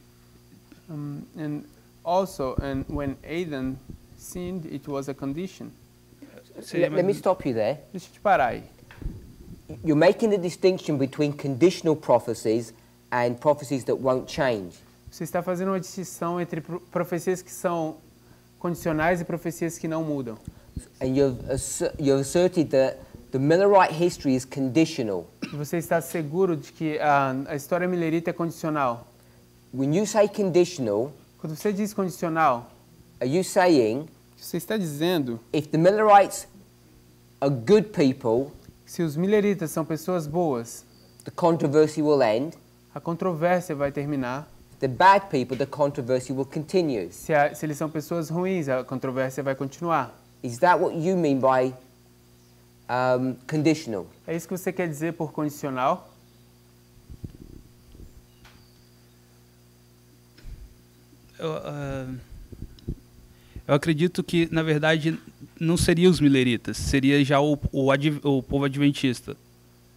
[SPEAKER 2] And also, when Adam sinned, it was a condition.
[SPEAKER 1] Let me stop you there.
[SPEAKER 2] Deixa eu te parar aí.
[SPEAKER 1] You're making the distinction between conditional prophecies and prophecies that won't change.
[SPEAKER 2] Você está fazendo uma distinção entre profecias que são condicionais e profecias que não mudam.
[SPEAKER 1] And you've asserted that the Millerite history is conditional.
[SPEAKER 2] E você está seguro de que a história millerita é condicional.
[SPEAKER 1] When you say conditional,
[SPEAKER 2] quando você diz condicional,
[SPEAKER 1] are you saying
[SPEAKER 2] você está dizendo
[SPEAKER 1] if the Millerites are good people,
[SPEAKER 2] se os milleritas são pessoas boas,
[SPEAKER 1] the controversy will end.
[SPEAKER 2] A controvérsia vai terminar.
[SPEAKER 1] The bad people, the controversy will continue.
[SPEAKER 2] Se eles são pessoas ruins, a controvérsia vai continuar.
[SPEAKER 1] Is that what you mean by conditional?
[SPEAKER 2] É isso que você quer dizer por condicional?
[SPEAKER 17] Eu acredito que, na verdade, não seria os milleritas, seria já o povo adventista.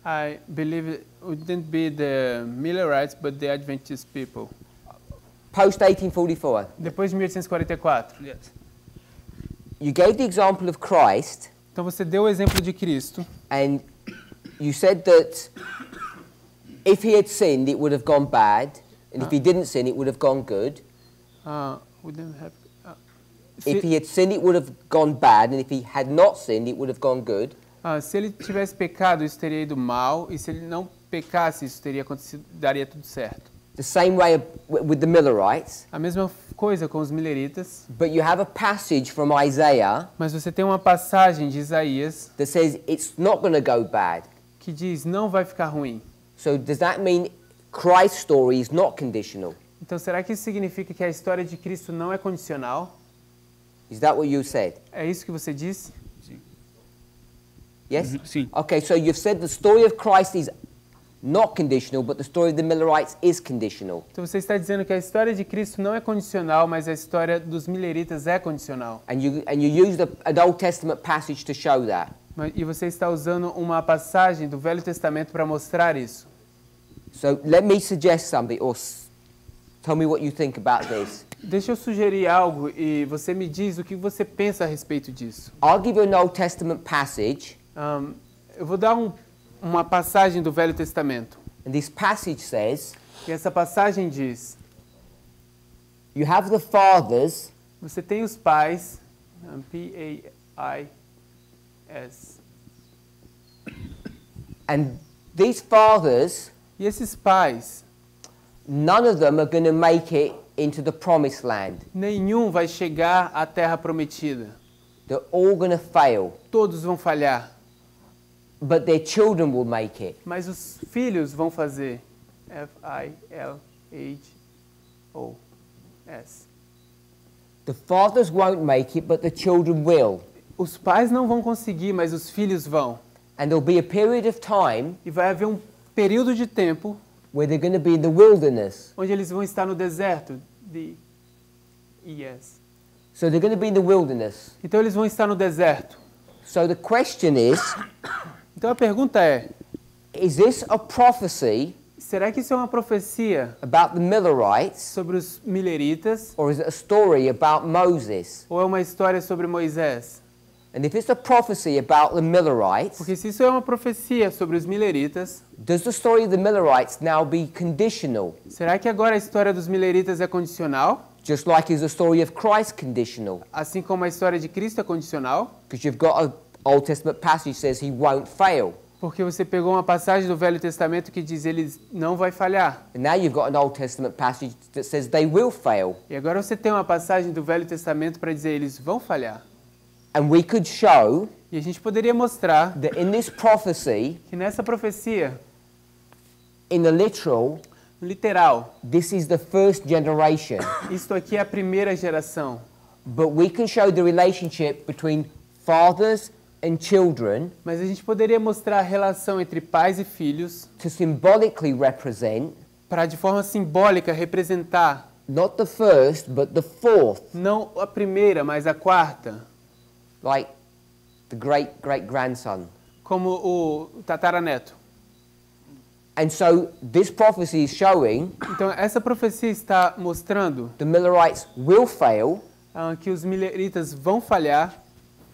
[SPEAKER 2] I believe it wouldn't be the Millerites, but the Adventist people.
[SPEAKER 1] Post 1844.
[SPEAKER 2] Depois de 1844.
[SPEAKER 17] Yes.
[SPEAKER 1] You gave the example of Christ.
[SPEAKER 2] Então você deu o exemplo de Cristo.
[SPEAKER 1] And you said that if he had sinned, it would have gone bad, and if he didn't sin, it would have gone good. If he had sinned, it would have gone bad, and if he had not sinned, it would have gone good.
[SPEAKER 2] Se ele tivesse pecado, isso teria ido mal, e se ele não pecasse, isso teria acontecido, daria tudo certo.
[SPEAKER 1] The same way with the Millerites.
[SPEAKER 2] A mesma coisa com os milleritas.
[SPEAKER 1] But you have a passage from Isaiah.
[SPEAKER 2] Mas você tem uma passagem de Isaías
[SPEAKER 1] that says it's not going to go bad.
[SPEAKER 2] Que diz não vai ficar ruim.
[SPEAKER 1] So does that mean Christ's story is not conditional?
[SPEAKER 2] Então será que isso significa que a história de Cristo não é condicional?
[SPEAKER 1] Is that what you said?
[SPEAKER 2] É isso que você disse?
[SPEAKER 17] Sim.
[SPEAKER 1] Yes?
[SPEAKER 17] Sim.
[SPEAKER 1] Okay, so you've said the story of Christ is not conditional, but the story of the Millerites is conditional.
[SPEAKER 2] Então você está dizendo que a história de Cristo não é condicional, mas a história dos milleritas é condicional.
[SPEAKER 1] And you used an Old Testament passage to show that.
[SPEAKER 2] E você está usando uma passagem do Velho Testamento para mostrar isso.
[SPEAKER 1] So let me suggest something, or tell me what you think about this.
[SPEAKER 2] Deixa eu sugerir algo e você me diz o que você pensa a respeito disso.
[SPEAKER 1] I'll give you an Old Testament passage.
[SPEAKER 2] Eu vou dar uma passagem do Velho Testamento.
[SPEAKER 1] And this passage says,
[SPEAKER 2] e essa passagem diz,
[SPEAKER 1] you have the fathers,
[SPEAKER 2] você tem os pais, P-A-I-S,
[SPEAKER 1] and these fathers,
[SPEAKER 2] e esses pais,
[SPEAKER 1] none of them are going to make it into the promised land.
[SPEAKER 2] Nenhum vai chegar à terra prometida.
[SPEAKER 1] They're all going to fail.
[SPEAKER 2] Todos vão falhar.
[SPEAKER 1] but their children will make it.
[SPEAKER 2] Mas os filhos vão fazer. F-I-L-H-O-S.
[SPEAKER 1] The fathers won't make it, but the children will.
[SPEAKER 2] Os pais não vão conseguir, mas os filhos vão.
[SPEAKER 1] And there'll be a period of time
[SPEAKER 2] E vai haver um período de tempo
[SPEAKER 1] where they're going to be in the wilderness.
[SPEAKER 2] onde eles vão estar no deserto. D-E-S.
[SPEAKER 1] So they're going to be in the wilderness.
[SPEAKER 2] Então eles vão estar no deserto.
[SPEAKER 1] So the question is,
[SPEAKER 2] Então a pergunta é,
[SPEAKER 1] is this a prophecy
[SPEAKER 2] será que isso é uma profecia
[SPEAKER 1] about the Millerites,
[SPEAKER 2] sobre os mileritas
[SPEAKER 1] or is it a story about Moses?
[SPEAKER 2] ou é uma história sobre Moisés?
[SPEAKER 1] And if it's a prophecy about the Millerites,
[SPEAKER 2] Porque se isso é uma profecia sobre os mileritas,
[SPEAKER 1] does the story of the Millerites now be conditional?
[SPEAKER 2] será que agora a história dos mileritas é condicional?
[SPEAKER 1] Just like is the story of Christ conditional?
[SPEAKER 2] Assim como a história de Cristo é condicional?
[SPEAKER 1] Because you've got an Old Testament passage that says he won't fail.
[SPEAKER 2] Porque você pegou uma passagem do Velho Testamento que diz ele não vai falhar.
[SPEAKER 1] And now you've got an Old Testament passage that says they will fail.
[SPEAKER 2] E agora você tem uma passagem do Velho Testamento para dizer eles vão falhar.
[SPEAKER 1] And we could show
[SPEAKER 2] E a gente poderia mostrar
[SPEAKER 1] that in this prophecy,
[SPEAKER 2] que nessa profecia,
[SPEAKER 1] in the literal,
[SPEAKER 2] literal,
[SPEAKER 1] this is the first generation.
[SPEAKER 2] isto aqui é a primeira geração.
[SPEAKER 1] But we can show the relationship between fathers and children
[SPEAKER 2] Mas a gente poderia mostrar a relação entre pais e filhos
[SPEAKER 1] to symbolically represent
[SPEAKER 2] para de forma simbólica representar
[SPEAKER 1] not the first but the fourth,
[SPEAKER 2] não a primeira, mas a quarta,
[SPEAKER 1] like the great-great-grandson.
[SPEAKER 2] como o tataraneto.
[SPEAKER 1] And so this prophecy is showing
[SPEAKER 2] Então essa profecia está mostrando
[SPEAKER 1] the Millerites will fail,
[SPEAKER 2] que os mileritas vão falhar,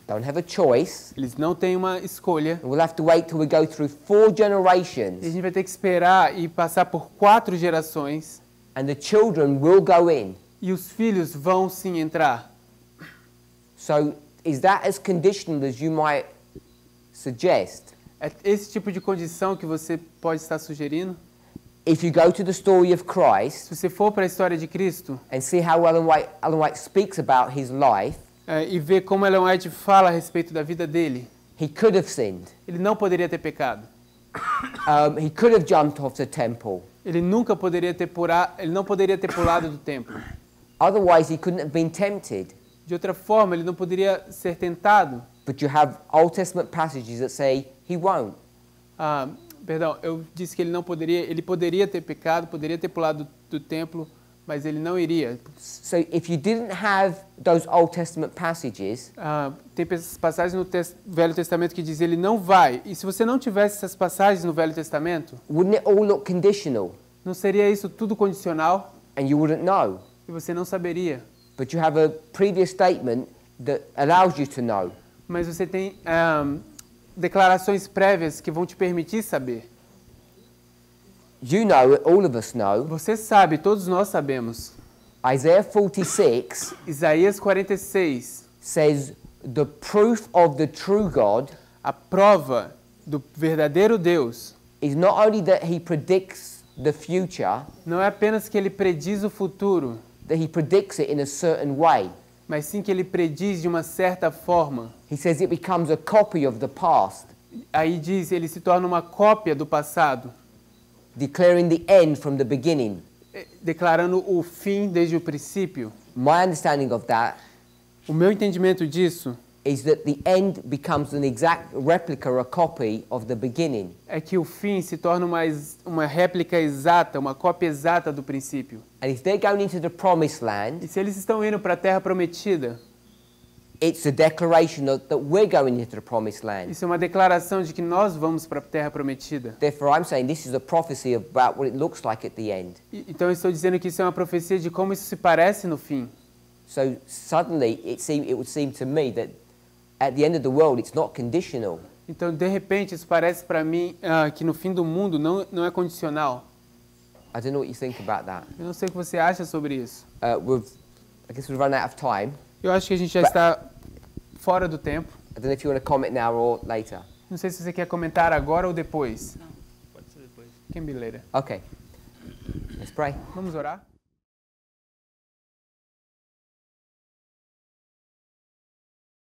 [SPEAKER 1] don't have a choice,
[SPEAKER 2] eles não têm uma escolha.
[SPEAKER 1] and we'll have to wait till we go through 4
[SPEAKER 2] E a
[SPEAKER 1] generations,
[SPEAKER 2] gente vai ter que esperar e passar por 4 gerações
[SPEAKER 1] and the children will go in.
[SPEAKER 2] e os filhos vão sim entrar.
[SPEAKER 1] So is that as conditional as you might suggest?
[SPEAKER 2] É esse tipo de condição que você pode estar sugerindo?
[SPEAKER 1] If you go to the story of Christ
[SPEAKER 2] Se você for para a história de Cristo
[SPEAKER 1] and see how Ellen White speaks about his life,
[SPEAKER 2] e ver como Ellen White fala a respeito da vida dele,
[SPEAKER 1] he could have sinned.
[SPEAKER 2] ele não poderia ter pecado.
[SPEAKER 1] He could have jumped off the temple.
[SPEAKER 2] Ele não poderia ter pulado do templo.
[SPEAKER 1] Otherwise, he couldn't have been tempted.
[SPEAKER 2] De outra forma, ele não poderia ser tentado.
[SPEAKER 1] But you have Old Testament passages that say he won't.
[SPEAKER 2] Perdão, eu disse que ele poderia ter pecado, poderia ter pulado do templo, mas ele não iria.
[SPEAKER 1] So if you didn't have those Old Testament passages,
[SPEAKER 2] Tem passagens no Velho Testamento que diz ele não vai. E se você não tivesse essas passagens no Velho Testamento,
[SPEAKER 1] wouldn't it all look conditional?
[SPEAKER 2] não seria isso tudo condicional?
[SPEAKER 1] And you wouldn't know.
[SPEAKER 2] E você não saberia.
[SPEAKER 1] But you have a previous statement that allows you to know.
[SPEAKER 2] Mas você tem declarações prévias que vão te permitir saber.
[SPEAKER 1] You know, all of us know.
[SPEAKER 2] Você sabe, todos nós sabemos.
[SPEAKER 1] Isaiah 46
[SPEAKER 2] Isaías 46
[SPEAKER 1] says the proof of the true God
[SPEAKER 2] a prova do verdadeiro Deus
[SPEAKER 1] is not only that he predicts the future,
[SPEAKER 2] não é apenas que ele prediz o futuro,
[SPEAKER 1] that he predicts it in a certain way.
[SPEAKER 2] mas sim que ele prediz de uma certa forma.
[SPEAKER 1] He says it becomes a copy of the past,
[SPEAKER 2] Aí diz, ele se torna uma cópia do passado,
[SPEAKER 1] declaring the end from the beginning.
[SPEAKER 2] declarando o fim desde o princípio.
[SPEAKER 1] My understanding of that
[SPEAKER 2] O meu entendimento disso
[SPEAKER 1] is that the end becomes an exact replica, a copy of the beginning.
[SPEAKER 2] é que o fim se torna uma réplica exata, uma cópia exata do princípio.
[SPEAKER 1] And if they're going into the promised land,
[SPEAKER 2] E se eles estão indo para a Terra Prometida,
[SPEAKER 1] it's a declaration that we're going into the promised land.
[SPEAKER 2] isso é uma declaração de que nós vamos para a Terra Prometida.
[SPEAKER 1] Therefore, I'm saying this is a prophecy about what it looks like at the end.
[SPEAKER 2] Então eu estou dizendo que isso é uma profecia de como isso se parece no fim.
[SPEAKER 1] So suddenly, it would seem to me that at the end of the world, it's not conditional.
[SPEAKER 2] Então, de repente, isso parece para mim que no fim do mundo não é condicional.
[SPEAKER 1] I don't know what you think about that.
[SPEAKER 2] Eu não sei o que você acha sobre isso.
[SPEAKER 1] I guess we've run out of time.
[SPEAKER 2] Eu acho que a gente já está fora do tempo.
[SPEAKER 1] I don't know if you want to comment now or later.
[SPEAKER 2] Não sei se você quer comentar agora ou depois.
[SPEAKER 3] Não, pode ser depois.
[SPEAKER 2] Can be later.
[SPEAKER 1] Okay. Let's pray.
[SPEAKER 2] Vamos orar?